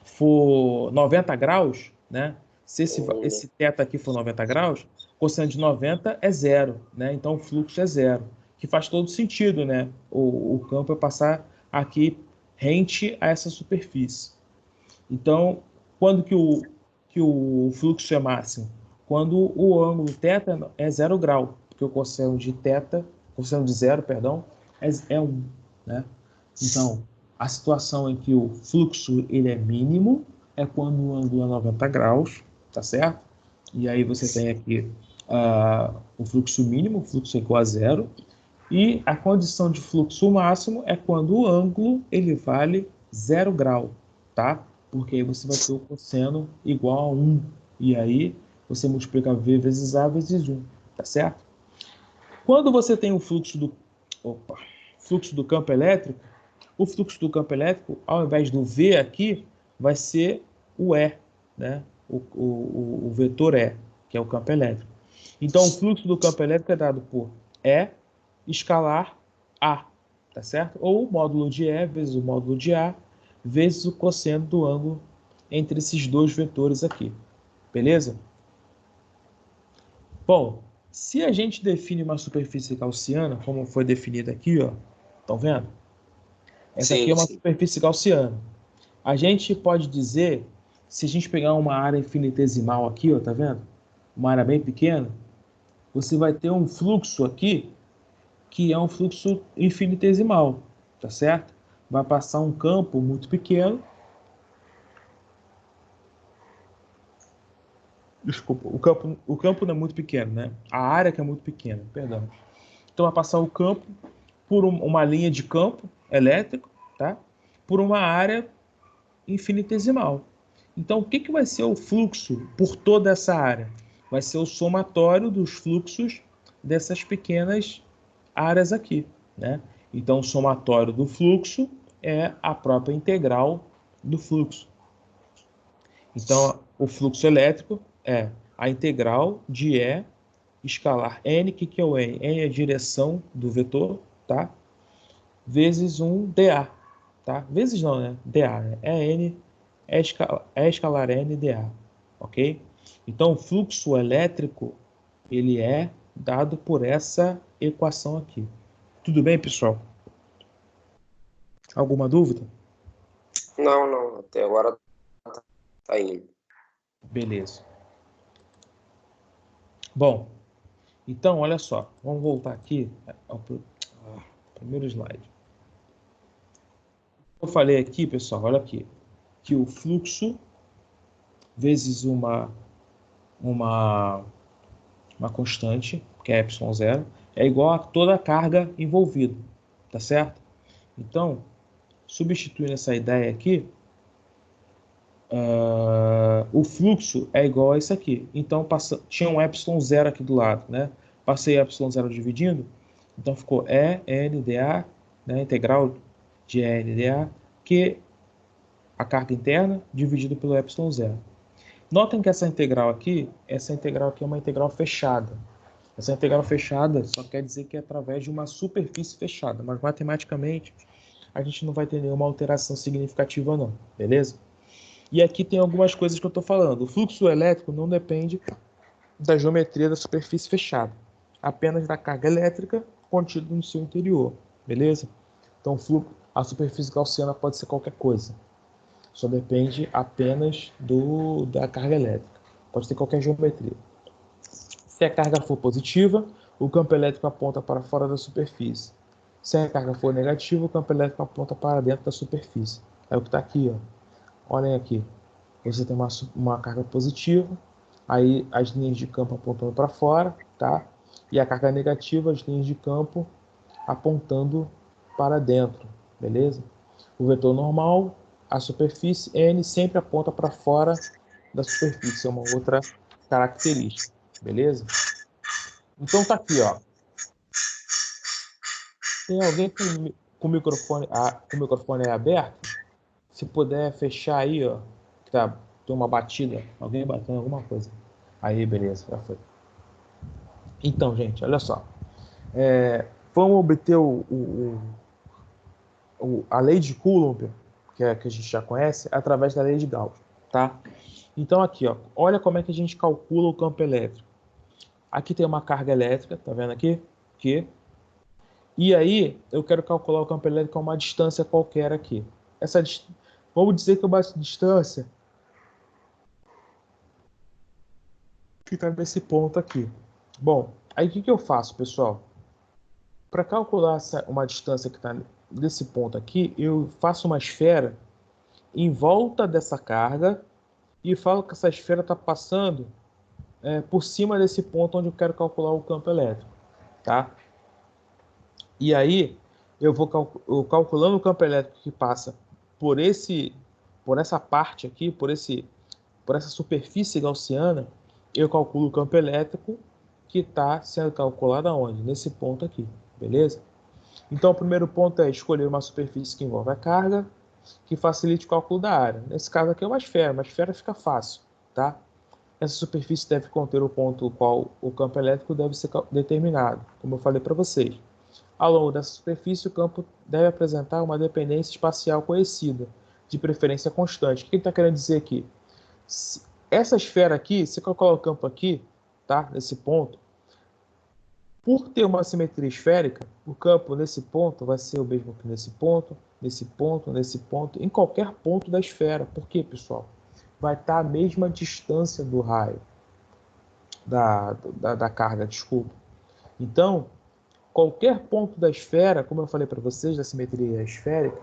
for 90 graus, né? Se esse θ aqui for 90 graus, o cosseno de 90 é zero, né? Então o fluxo é zero, que faz todo sentido, né? O campo é passar aqui rente a essa superfície. Então, quando que o fluxo é máximo? Quando o ângulo θ é 0 grau, porque o cosseno de zero, perdão, é 1, né? Então, a situação em que o fluxo ele é mínimo é quando o ângulo é 90 graus, tá certo? E aí você tem aqui o fluxo mínimo, o fluxo é igual a zero, e a condição de fluxo máximo é quando o ângulo ele vale 0 grau, tá? Porque aí você vai ter o cosseno igual a 1, e aí você multiplica V vezes A vezes 1, tá certo? Quando você tem o fluxo do campo elétrico, o fluxo do campo elétrico, ao invés do V aqui, vai ser o E, né? O vetor E, que é o campo elétrico. Então, o fluxo do campo elétrico é dado por E escalar A, tá certo? Ou o módulo de E vezes o módulo de A, vezes o cosseno do ângulo entre esses dois vetores aqui. Beleza? Bom, se a gente define uma superfície gaussiana, como foi definida aqui, ó, estão vendo? Essa aqui é uma superfície gaussiana. A gente pode dizer, se a gente pegar uma área infinitesimal aqui, ó, tá vendo? Uma área bem pequena, você vai ter um fluxo aqui que é um fluxo infinitesimal, tá certo? Vai passar um campo muito pequeno. Desculpa, o campo não é muito pequeno, né? A área que é muito pequena, perdão. Então vai passar o campo por uma linha de campo elétrico, tá? Por uma área infinitesimal. Então, o que vai ser o fluxo por toda essa área? Vai ser o somatório dos fluxos dessas pequenas áreas aqui, né? Então, o somatório do fluxo é a própria integral do fluxo. Então, o fluxo elétrico é a integral de E escalar N, que é o N? N é a direção do vetor, tá? Vezes um dA, tá? Vezes não, né? dA, né? É N, é escalar N dA, ok? Então, o fluxo elétrico, ele é dado por essa equação aqui. Tudo bem, pessoal? Alguma dúvida? Não, até agora tá indo. Beleza. Bom, então, olha só. Vamos voltar aqui ao primeiro slide. Eu falei aqui, pessoal, olha aqui, que o fluxo vezes uma constante, que é ε0, é igual a toda a carga envolvida, tá certo? Então, substituindo essa ideia aqui, o fluxo é igual a isso aqui. Então, tinha um ε0 aqui do lado, né? Passei ε0 dividindo, então ficou E, N, dA, né? Integral de N, dA, que a carga interna dividido pelo ε0. Notem que essa integral aqui é uma integral fechada. Essa integral fechada só quer dizer que é através de uma superfície fechada, mas matematicamente a gente não vai ter nenhuma alteração significativa não, beleza? E aqui tem algumas coisas que eu estou falando. O fluxo elétrico não depende da geometria da superfície fechada, apenas da carga elétrica contida no seu interior, beleza? Então a superfície gaussiana pode ser qualquer coisa. Só depende apenas da carga elétrica. Pode ter qualquer geometria. Se a carga for positiva, o campo elétrico aponta para fora da superfície. Se a carga for negativa, o campo elétrico aponta para dentro da superfície. É o que está aqui, ó. Olhem aqui. Você tem uma carga positiva, aí as linhas de campo apontando para fora, tá? E a carga negativa, as linhas de campo apontando para dentro, beleza? O vetor normal, a superfície N sempre aponta para fora da superfície, é uma outra característica, beleza? Então tá aqui, ó. Tem alguém com o microfone aberto? Se puder fechar aí, ó, que tem uma batida, alguém batendo alguma coisa. Aí, beleza, já foi. Então, gente, olha só. Vamos obter a lei de Coulomb, que a gente já conhece, através da lei de Gauss, tá? Então aqui, ó, olha como é que a gente calcula o campo elétrico. Aqui tem uma carga elétrica, tá vendo aqui? E aí eu quero calcular o campo elétrico a uma distância qualquer aqui. Vamos dizer que é uma distância que está nesse ponto aqui. Bom, aí o que eu faço, pessoal? Para calcular uma distância que está nesse ponto aqui, eu faço uma esfera em volta dessa carga e falo que essa esfera está passando por cima desse ponto onde eu quero calcular o campo elétrico, tá? E aí eu vou calculando o campo elétrico que passa por essa parte aqui, por essa superfície gaussiana, eu calculo o campo elétrico que está sendo calculado aonde? Nesse ponto aqui, beleza? Então, o primeiro ponto é escolher uma superfície que envolve a carga, que facilite o cálculo da área. Nesse caso aqui é uma esfera fica fácil, tá? Essa superfície deve conter o ponto no qual o campo elétrico deve ser determinado, como eu falei para vocês. Ao longo dessa superfície, o campo deve apresentar uma dependência espacial conhecida, de preferência constante. O que ele está querendo dizer aqui? Essa esfera aqui, se eu calcular o campo aqui, tá? Nesse ponto, por ter uma simetria esférica, o campo nesse ponto vai ser o mesmo que nesse ponto, nesse ponto, nesse ponto, em qualquer ponto da esfera. Por quê, pessoal? Vai estar a mesma distância do raio, da carga, desculpa. Então, qualquer ponto da esfera, como eu falei para vocês, da simetria esférica,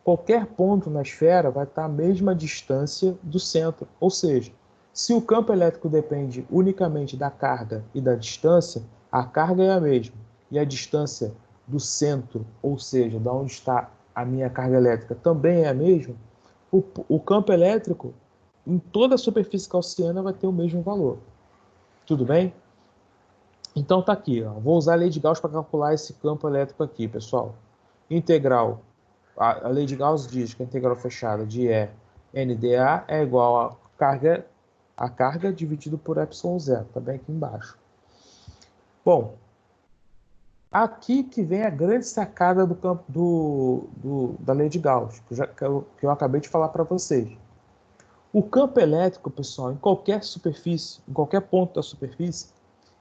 qualquer ponto na esfera vai estar a mesma distância do centro. Ou seja, se o campo elétrico depende unicamente da carga e da distância, a carga é a mesma e a distância do centro, ou seja, da onde está a minha carga elétrica, também é a mesma, o campo elétrico em toda a superfície gaussiana vai ter o mesmo valor. Tudo bem? Então tá aqui, ó. Vou usar a lei de Gauss para calcular esse campo elétrico aqui, pessoal. Integral, a lei de Gauss diz que a integral fechada de E NdA é igual a carga dividido por epsilon0, tá bem aqui embaixo. Bom, aqui que vem a grande sacada do campo da lei de Gauss, que eu acabei de falar para vocês. O campo elétrico, pessoal, em qualquer superfície, em qualquer ponto da superfície,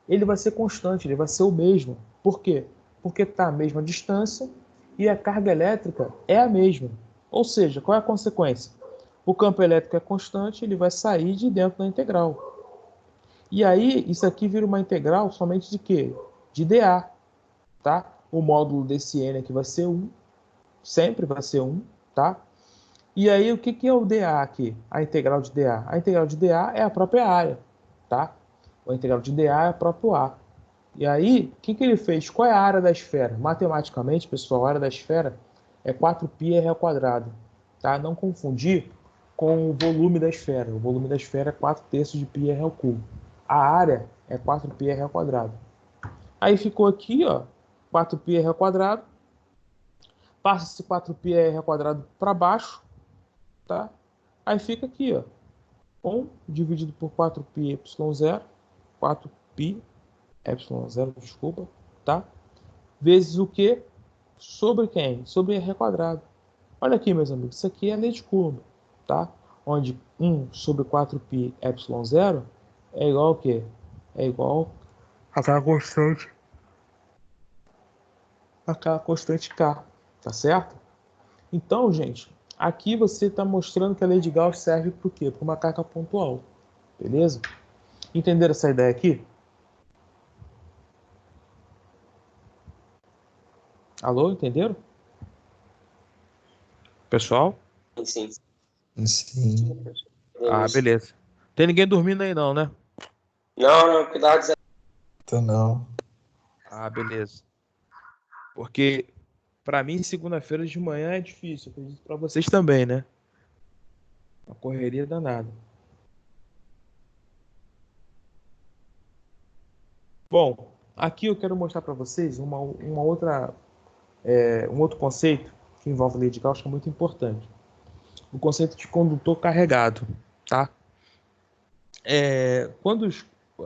ele vai ser constante, ele vai ser o mesmo. Por quê? Porque está a mesma distância e a carga elétrica é a mesma. Ou seja, qual é a consequência? O campo elétrico é constante, ele vai sair de dentro da integral. E aí, isso aqui vira uma integral somente de quê? De dA, tá? O módulo desse N aqui vai ser 1, sempre vai ser 1, tá? E aí, o que é o dA aqui? A integral de dA. A integral de dA é a própria área, tá? A integral de dA é o próprio A. E aí, o que ele fez? Qual é a área da esfera? Matematicamente, pessoal, a área da esfera é 4πr ao quadrado. Tá? Não confundir com o volume da esfera. O volume da esfera é 4/3 de πr ao cubo. A área é 4πr ao quadrado. Aí ficou aqui, ó, 4πr ao quadrado. Passa esse 4πr ao quadrado para baixo, tá? Aí fica aqui, ó, 1 dividido por 4π epsilon0, 4π epsilon0, desculpa, tá? Vezes o quê? Sobre quem? Sobre r quadrado. Olha aqui, meus amigos, isso aqui é a lei de Coulomb, tá? Onde 1 sobre 4π epsilon0 é igual ao quê? É igual àquela constante K, tá certo? Então, gente, aqui você está mostrando que a lei de Gauss serve para o quê? Para uma carga pontual, beleza? Entenderam essa ideia aqui? Alô, entenderam? Pessoal? Sim. Sim. Ah, beleza. Tem ninguém dormindo aí não, né? Não, cuidado, Zé. Tô não. Ah, beleza. Porque para mim segunda-feira de manhã é difícil, acredito para vocês também, né? Uma correria danada. Bom, aqui eu quero mostrar para vocês um outro conceito que envolve a lei de Gauss que é muito importante. O conceito de condutor carregado, tá?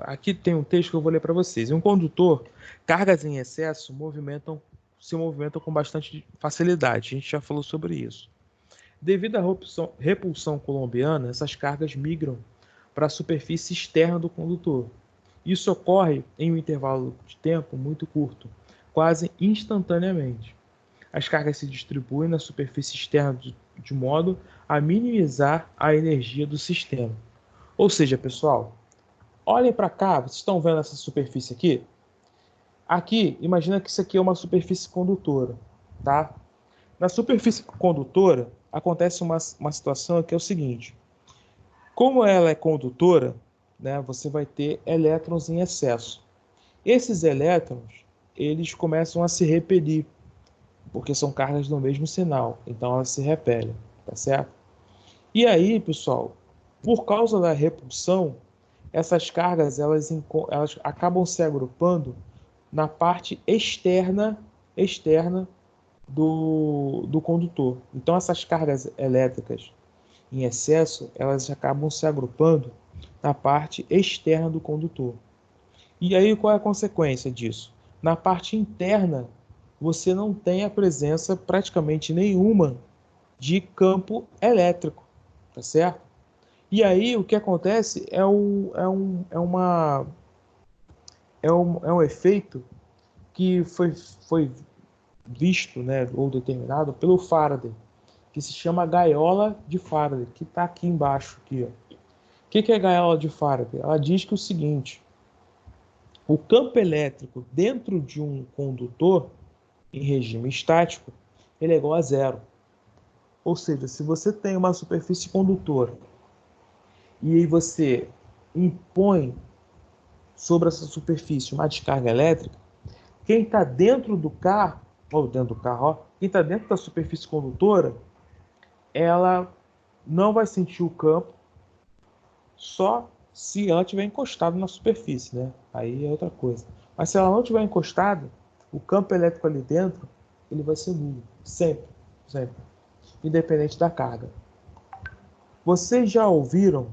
Aqui tem um texto que eu vou ler para vocês. Em um condutor, cargas em excesso se movimentam com bastante facilidade. A gente já falou sobre isso. Devido à repulsão coulombiana, essas cargas migram para a superfície externa do condutor. Isso ocorre em um intervalo de tempo muito curto, quase instantaneamente. As cargas se distribuem na superfície externa de modo a minimizar a energia do sistema. Ou seja, pessoal, olhem para cá, vocês estão vendo essa superfície aqui? Aqui, imagina que isso aqui é uma superfície condutora, tá? Na superfície condutora, acontece uma situação que é o seguinte. Como ela é condutora, né, você vai ter elétrons em excesso. Esses elétrons, eles começam a se repelir, porque são cargas do mesmo sinal, então elas se repelem, tá certo? E aí, pessoal, por causa da repulsão, essas cargas elas acabam se agrupando na parte externa do condutor. Então, essas cargas elétricas em excesso, elas acabam se agrupando na parte externa do condutor. E aí, qual é a consequência disso? Na parte interna, você não tem a presença praticamente nenhuma de campo elétrico, tá certo? E aí, o que acontece é um efeito que foi visto, né, ou determinado pelo Faraday, que se chama gaiola de Faraday, que está aqui embaixo. Aqui, ó. O que é a gaiola de Faraday? Ela diz que é o seguinte: o campo elétrico dentro de um condutor em regime estático, ele é igual a zero. Ou seja, se você tem uma superfície condutora e aí você impõe sobre essa superfície uma descarga elétrica, quem está dentro do carro, quem está dentro da superfície condutora, ela não vai sentir o campo só se ela tiver encostada na superfície, né? Aí é outra coisa. Mas se ela não tiver encostada, o campo elétrico ali dentro, ele vai ser nulo, sempre, sempre, independente da carga. Vocês já ouviram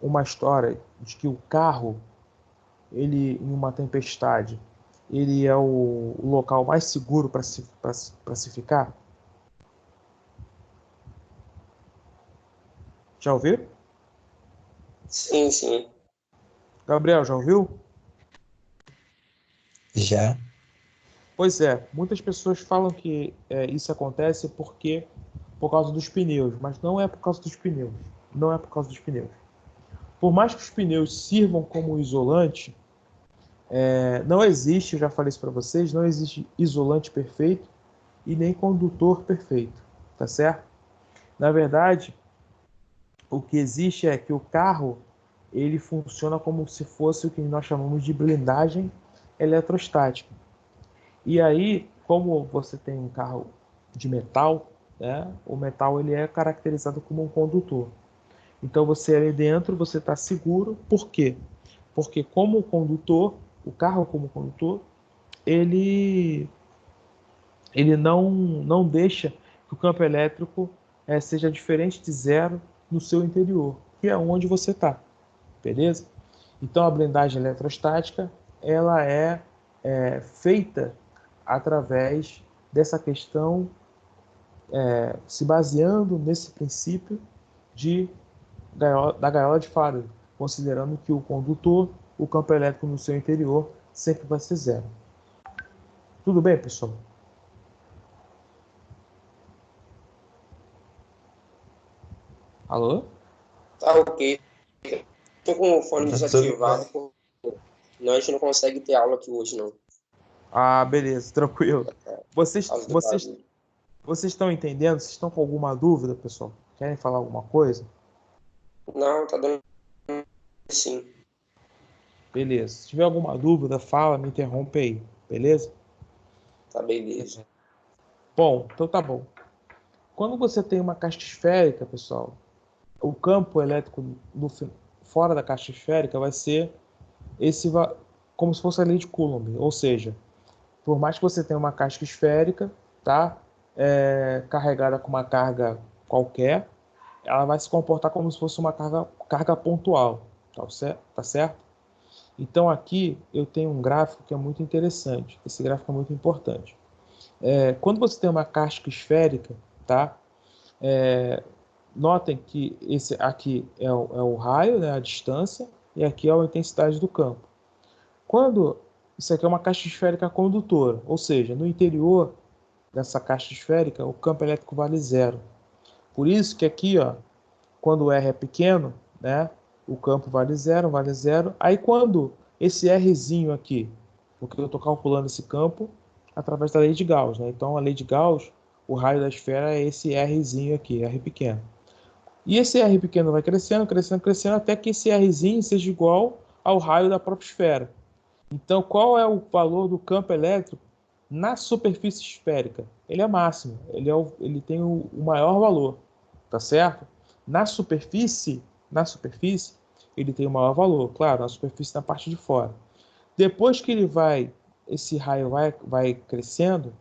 uma história de que o carro, ele em uma tempestade, ele é o local mais seguro para se ficar? Já ouviu? Sim, sim. Gabriel, já ouviu? Já. Pois é, muitas pessoas falam que isso acontece por causa dos pneus, mas não é por causa dos pneus. Não é por causa dos pneus. Por mais que os pneus sirvam como isolante, não existe, eu já falei isso para vocês, não existe isolante perfeito e nem condutor perfeito, tá certo? Na verdade, o que existe é que o carro ele funciona como se fosse o que nós chamamos de blindagem eletrostática. E aí, como você tem um carro de metal, né, o metal ele é caracterizado como um condutor. Então você ali dentro você está seguro. Por quê? Porque como condutor, o carro como condutor, ele não deixa que o campo elétrico seja diferente de zero no seu interior, que é onde você está, beleza? Então a blindagem eletrostática ela é feita através dessa questão, se baseando nesse princípio da gaiola de Faraday, considerando que o condutor, o campo elétrico no seu interior sempre vai ser zero. Tudo bem, pessoal? Alô? Tá ok. Tô com o fone Tá tudo desativado, bem. pô. Não, a gente não consegue ter aula aqui hoje, não. Ah, beleza, tranquilo. Por Vocês, causa do vocês, barulho. vocês estão entendendo? Vocês estão com alguma dúvida, pessoal? Querem falar alguma coisa? Não, tá dando sim. Beleza. Se tiver alguma dúvida, fala, me interrompe aí, beleza? Tá beleza. Bom, então tá bom. Quando você tem uma caixa esférica, pessoal, o campo elétrico fora da caixa esférica vai ser como se fosse a lei de Coulomb, ou seja, por mais que você tenha uma caixa esférica, tá, carregada com uma carga qualquer, ela vai se comportar como se fosse uma carga pontual, tá certo? Então aqui eu tenho um gráfico que é muito interessante. Esse gráfico é muito importante. Quando você tem uma caixa esférica, tá? Notem que esse aqui é o raio, né, a distância, e aqui é a intensidade do campo. Quando isso aqui é uma caixa esférica condutora, ou seja, no interior dessa caixa esférica, o campo elétrico vale zero. Por isso que aqui, ó, quando o R é pequeno, né, o campo vale zero, vale zero. Aí quando esse Rzinho aqui, porque eu estou calculando esse campo através da lei de Gauss, né? Então a lei de Gauss, o raio da esfera é esse Rzinho aqui, R pequeno. E esse R pequeno vai crescendo, crescendo, crescendo, até que esse Rzinho seja igual ao raio da própria esfera. Então, qual é o valor do campo elétrico na superfície esférica? Ele é máximo, ele tem o maior valor, tá certo? Na superfície, ele tem o maior valor, claro, na superfície na parte de fora. Depois que esse raio vai crescendo,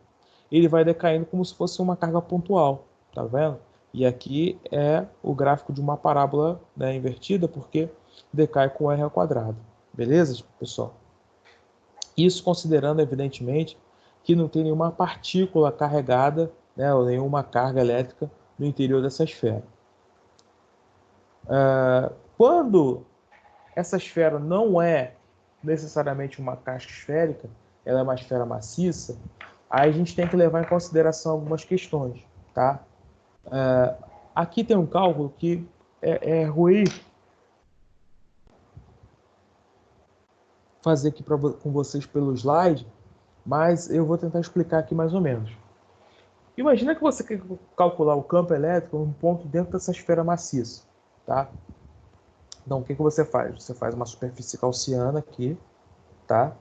ele vai decaindo como se fosse uma carga pontual, tá vendo? E aqui é o gráfico de uma parábola, né, invertida, porque decai com R ao quadrado. Beleza, pessoal? Isso considerando, evidentemente, que não tem nenhuma partícula carregada, né, ou nenhuma carga elétrica no interior dessa esfera. Quando essa esfera não é necessariamente uma caixa esférica, ela é uma esfera maciça, aí a gente tem que levar em consideração algumas questões, tá? Aqui tem um cálculo que é ruim fazer aqui com vocês pelo slide, mas eu vou tentar explicar aqui mais ou menos. Imagina que você quer calcular o campo elétrico num ponto dentro dessa esfera maciça, tá? Então, o que você faz? Você faz uma superfície gaussiana aqui, tá?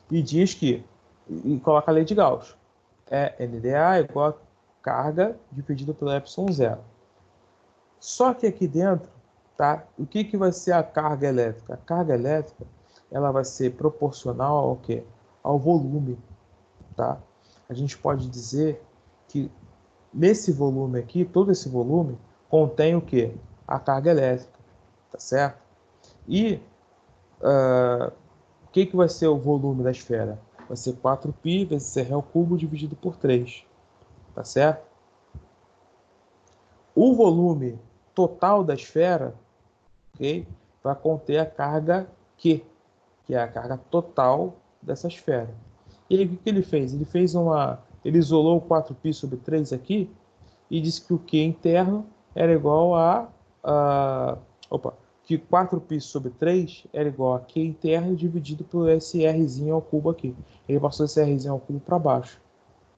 E diz e coloca a lei de Gauss. NdA igual a carga dividido pelo ε0. Só que aqui dentro, tá? O que vai ser a carga elétrica? A carga elétrica, ela vai ser proporcional ao quê? Ao volume, tá? A gente pode dizer que nesse volume aqui, todo esse volume, contém o quê? A carga elétrica, tá certo? E o que vai ser o volume da esfera? Vai ser 4π vezes R ao cubo dividido por 3, tá certo? O volume total da esfera, ok, vai conter a carga Q, que é a carga total dessa esfera. E aí, o que ele fez? Ele isolou o 4π sobre 3 aqui e disse que o Q interno era igual que 4π sobre 3 era igual a Q interno dividido por esse Rzinho ao cubo aqui. Ele passou esse Rzinho ao cubo para baixo,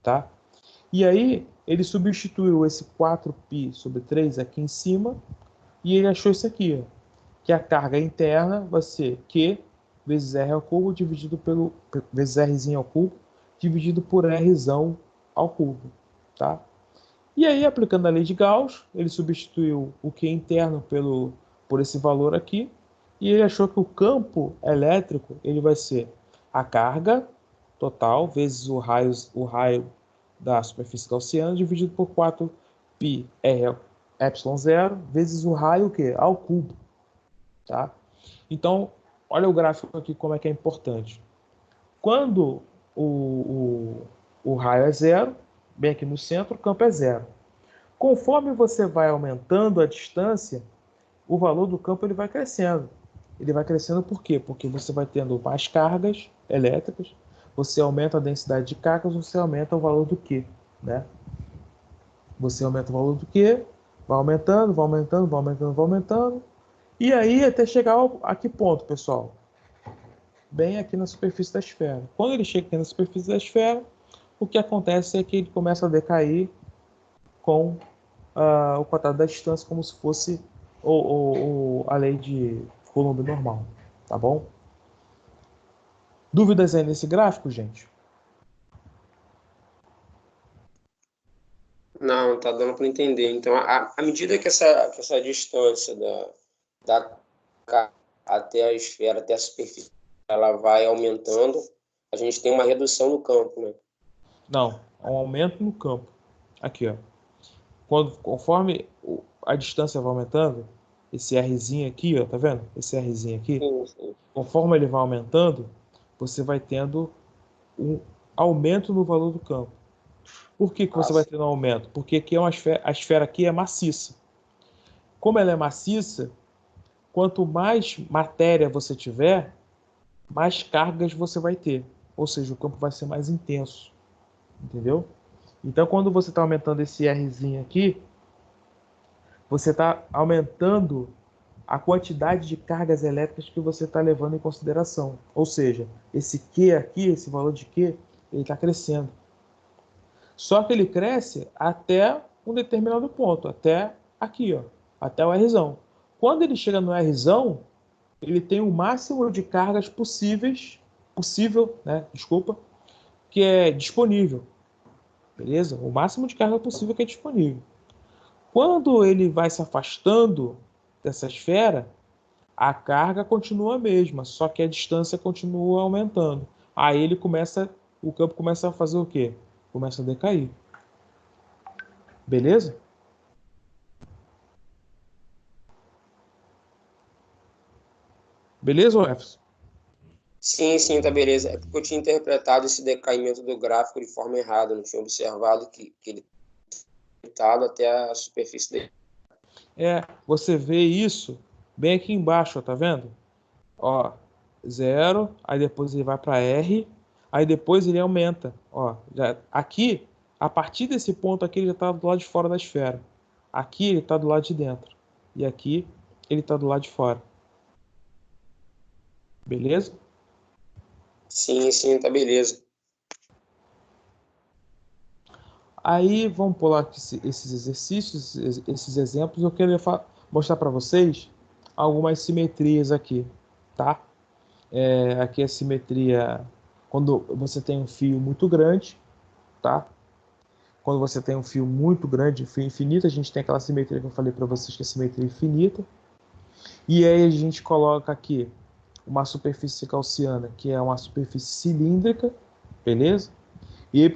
tá? E aí, ele substituiu esse 4π sobre 3 aqui em cima e ele achou isso aqui, ó, que a carga interna vai ser Q vezes R ao cubo vezes Rzinho ao cubo dividido por Rzão ao cubo, tá? E aí, aplicando a lei de Gauss, ele substituiu o Q interno por esse valor aqui, e ele achou que o campo elétrico ele vai ser a carga total vezes o raio da superfície gaussiana dividido por 4π R ε0 vezes o raio que ao cubo, tá? Então, olha o gráfico aqui como é que é importante. Quando o raio é zero, bem aqui no centro, o campo é zero. Conforme você vai aumentando a distância, o valor do campo ele vai crescendo. Ele vai crescendo por quê? Porque você vai tendo mais cargas elétricas, você aumenta a densidade de cargas, você aumenta o valor do Q, né? Você aumenta o valor do Q, vai aumentando, vai aumentando, vai aumentando, vai aumentando. E aí até chegar a que ponto, pessoal? Bem aqui na superfície da esfera. Quando ele chega aqui na superfície da esfera, o que acontece é que ele começa a decair com o quadrado da distância, como se fosse a lei de Coulomb normal, tá bom? Dúvidas aí nesse gráfico, gente? Não, tá dando para entender. Então, à medida que essa distância da até a esfera, até a superfície, ela vai aumentando, a gente tem uma redução no campo, né? Não, há um aumento no campo. Aqui, ó. Conforme a distância vai aumentando, esse Rzinho aqui, ó, tá vendo? Esse Rzinho aqui, Sim. conforme ele vai aumentando, você vai tendo um aumento no valor do campo. Por que você vai tendo um aumento? Porque aqui a esfera aqui é maciça. Como ela é maciça, quanto mais matéria você tiver, mais cargas você vai ter. Ou seja, o campo vai ser mais intenso. Entendeu? Então, quando você está aumentando esse Rzinho aqui, você está aumentando a quantidade de cargas elétricas que você está levando em consideração. Ou seja, esse Q aqui, esse valor de Q, ele está crescendo. Só que ele cresce até um determinado ponto, até aqui, ó. até o Rzão. Quando ele chega no Rzão, ele tem o máximo de cargas possível, né? Desculpa, que é disponível, beleza? O máximo de carga possível que é disponível. Quando ele vai se afastando dessa esfera, a carga continua a mesma, só que a distância continua aumentando. Aí o campo começa a fazer o quê? Começa a decair. Beleza? Beleza, Jefferson? Sim, sim, tá beleza. É porque eu tinha interpretado esse decaimento do gráfico de forma errada. Eu não tinha observado que ele estava até a superfície dele. Você vê isso bem aqui embaixo, ó, tá vendo? Ó, 0, aí depois ele vai para R, aí depois ele aumenta. Ó, aqui, a partir desse ponto aqui, ele já está do lado de fora da esfera. Aqui ele está do lado de dentro. E aqui ele está do lado de fora. Beleza? Sim, sim, tá beleza. Aí vamos pular aqui esses exercícios, esses exemplos. Eu queria mostrar para vocês algumas simetrias aqui, tá? Aqui a simetria quando você tem um fio muito grande, tá? Quando você tem um fio muito grande, fio infinito, a gente tem aquela simetria que eu falei para vocês, que é a simetria infinita. E aí a gente coloca aqui uma superfície gaussiana, que é uma superfície cilíndrica, beleza? E aí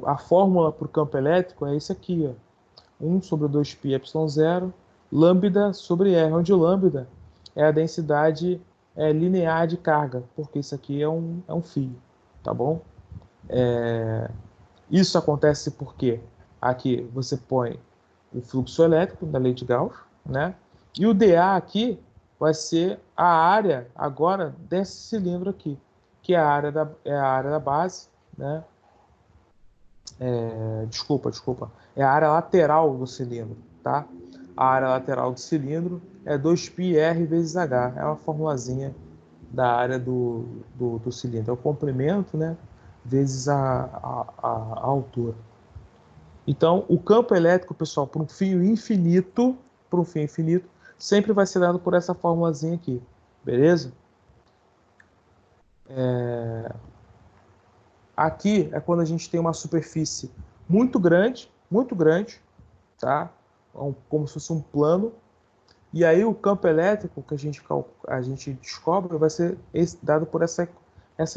a fórmula para o campo elétrico é esse aqui, ó. 1 sobre 2π ε0, lambda sobre R, onde o lambda é a densidade linear de carga, porque isso aqui é um fio, tá bom? Isso acontece porque aqui você põe o fluxo elétrico da lei de Gauss, né? E o dA aqui vai ser a área agora desse cilindro aqui, que é a área da base, né? Desculpa. É a área lateral do cilindro, tá? A área lateral do cilindro é 2πr vezes h. É uma formulazinha da área do cilindro. É o comprimento, né? Vezes a altura. Então, o campo elétrico, pessoal, para um fio infinito, sempre vai ser dado por essa formulazinha aqui, beleza? Aqui é quando a gente tem uma superfície muito grande, tá? Como se fosse um plano. E aí o campo elétrico que a gente descobre vai ser dado por essa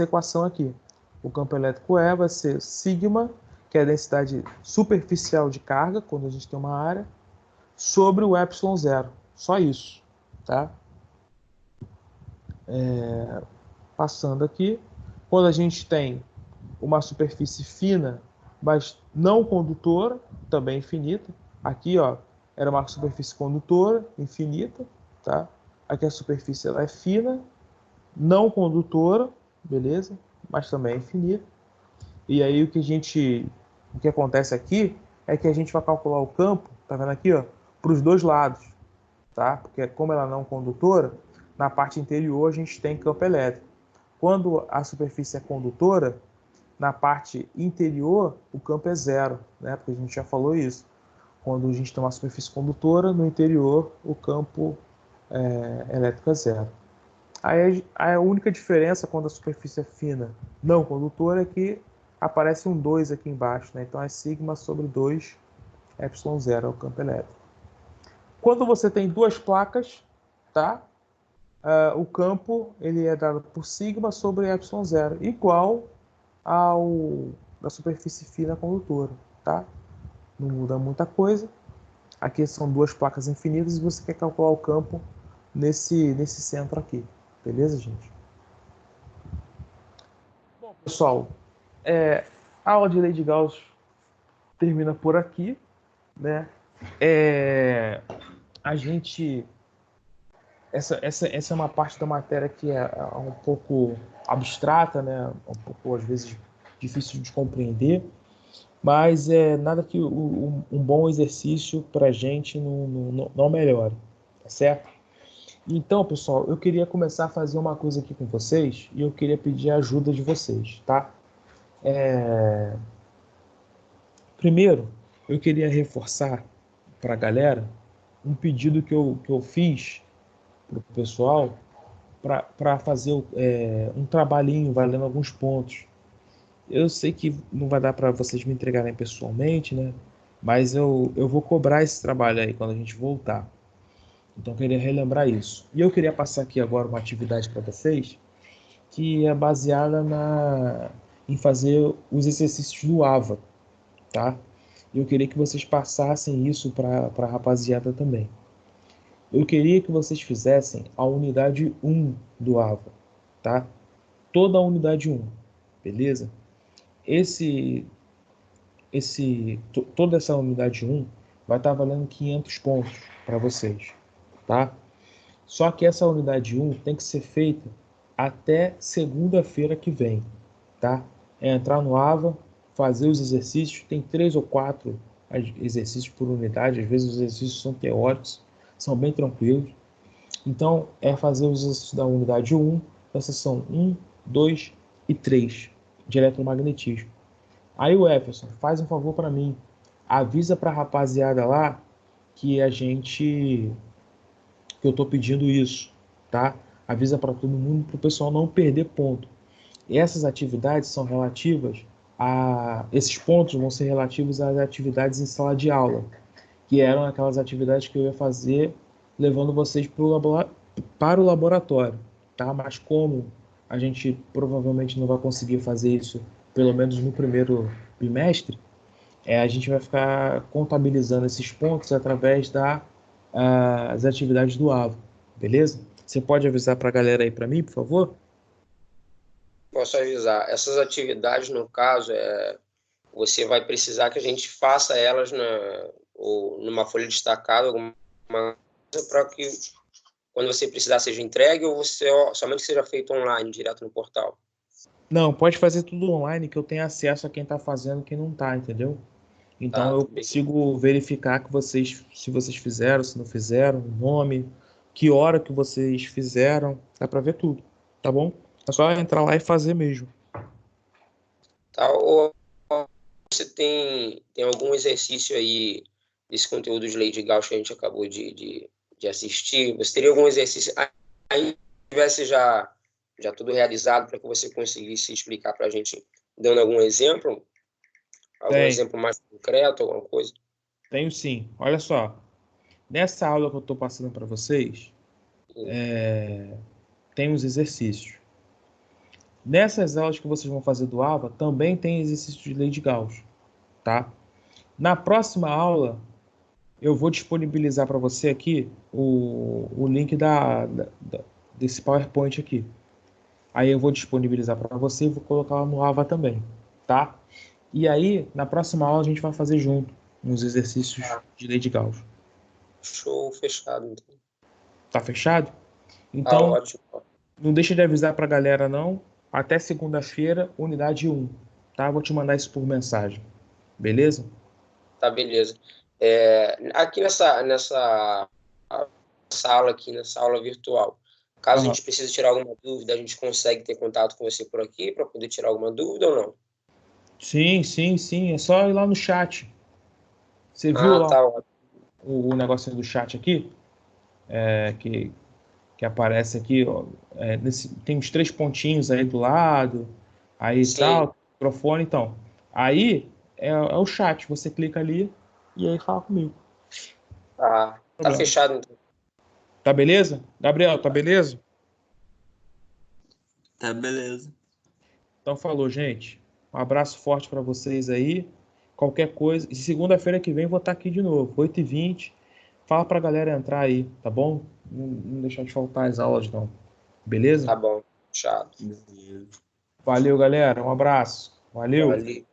equação aqui. O campo elétrico vai ser sigma, que é a densidade superficial de carga, quando a gente tem uma área, sobre o ε0. Só isso, tá? Passando aqui, quando a gente tem uma superfície fina, mas não condutora, também infinita. Aqui, ó, era uma superfície condutora, infinita, tá? Aqui a superfície ela é fina, não condutora, beleza? Mas também é infinita. E aí o que acontece aqui é que a gente vai calcular o campo, tá vendo aqui, ó, para os dois lados, tá? Porque como ela não é condutora, na parte interior a gente tem campo elétrico. Quando a superfície é condutora, na parte interior o campo é zero, né? Porque a gente já falou isso. Quando a gente tem uma superfície condutora, no interior o campo elétrico é zero. Aí a única diferença quando a superfície é fina, não condutora, é que aparece um 2 aqui embaixo, né? Então é sigma sobre 2 ε0 é o campo elétrico. Quando você tem duas placas, tá? O campo ele é dado por sigma sobre ε0, igual ao da superfície fina condutora, tá? Não muda muita coisa. Aqui são duas placas infinitas e você quer calcular o campo nesse centro aqui, beleza, gente? Bom, pessoal, a aula de lei de Gauss termina por aqui, né? A gente essa é uma parte da matéria que é um pouco abstrata, né? Um pouco às vezes difícil de compreender, mas é nada que um bom exercício para a gente não melhore, tá certo? Então, pessoal, eu queria começar a fazer uma coisa aqui com vocês e eu queria pedir a ajuda de vocês, tá? Primeiro, eu queria reforçar para a galera um pedido que eu fiz para o pessoal para fazer um trabalhinho valendo alguns pontos. Eu sei que não vai dar para vocês me entregarem pessoalmente, né? Mas eu vou cobrar esse trabalho aí quando a gente voltar. Então eu queria relembrar isso. E eu queria passar aqui agora uma atividade para vocês que é baseada em fazer os exercícios do AVA, tá? E eu queria que vocês passassem isso para a rapaziada também. Eu queria que vocês fizessem a unidade 1 do AVA, tá? Toda a unidade 1, beleza? Esse, toda essa unidade 1 vai estar valendo 500 pontos para vocês, tá? Só que essa unidade 1 tem que ser feita até segunda-feira que vem, tá? É entrar no AVA, fazer os exercícios, tem 3 ou 4 exercícios por unidade, às vezes os exercícios são teóricos, são bem tranquilos. Então, é fazer os exercícios da unidade 1, da seção 1, 2 e 3 de eletromagnetismo. Aí o Everson, faz um favor para mim, avisa para a rapaziada lá que que eu estou pedindo isso, tá? Avisa para todo mundo para o pessoal não perder ponto. E essas atividades são relativas esses pontos vão ser relativos às atividades em sala de aula, que eram aquelas atividades que eu ia fazer levando vocês para o laboratório, tá? Mas como a gente provavelmente não vai conseguir fazer isso, pelo menos no primeiro bimestre, a gente vai ficar contabilizando esses pontos através das atividades do AVO, beleza? Você pode avisar para a galera aí para mim, por favor? Posso avisar. Essas atividades, no caso, você vai precisar que a gente faça elas ou numa folha destacada, alguma coisa, para que quando você precisar seja entregue ou somente seja feito online, direto no portal. Não, pode fazer tudo online, que eu tenho acesso a quem está fazendo e quem não está, entendeu? Então Tá, eu consigo verificar se vocês fizeram, se não fizeram, o nome, que hora que vocês fizeram, dá para ver tudo, tá bom? É só entrar lá e fazer mesmo. tá. Ou você tem algum exercício aí desse conteúdo de lei de Gauss que a gente acabou de assistir? Você teria algum exercício aí tivesse já tudo realizado para que você conseguisse explicar para a gente, dando algum exemplo? Algum Tem, exemplo mais concreto, alguma coisa? tenho sim. Olha só, nessa aula que eu estou passando para vocês, tem os exercícios. Nessas aulas que vocês vão fazer do AVA, também tem exercício de lei de Gauss, tá? Na próxima aula, eu vou disponibilizar para você aqui o link desse PowerPoint aqui. Aí eu vou disponibilizar para você e vou colocar lá no AVA também, tá? E aí, na próxima aula, a gente vai fazer junto uns exercícios de lei de Gauss. Show, fechado, então. Tá fechado? Tá Então, ótimo. não deixa de avisar para a galera, não. Até segunda-feira, unidade 1, tá? Vou te mandar isso por mensagem. Beleza? Tá, beleza. Aqui nessa sala aqui, nessa aula virtual, caso a Aham. gente precise tirar alguma dúvida, a gente consegue ter contato com você por aqui para poder tirar alguma dúvida ou não? Sim, sim, sim. É só ir lá no chat. Você viu Ah, lá tá ótimo. o negocinho do chat aqui? É, que aparece aqui, ó, tem uns 3 pontinhos aí do lado, aí Sim, tal, microfone, então. Aí é o chat, você clica ali e aí fala comigo. Não tá tem problema. fechado então. Tá beleza? Gabriel, tá beleza? Tá, beleza. Então falou, gente. Um abraço forte para vocês aí. Qualquer coisa. E segunda-feira que vem vou estar aqui de novo, 8h20. Fala pra galera entrar aí, tá bom? Não deixar de faltar as aulas, não. Beleza? Tá bom, fechado. Beleza. Valeu, galera. Um abraço. Valeu. Valeu.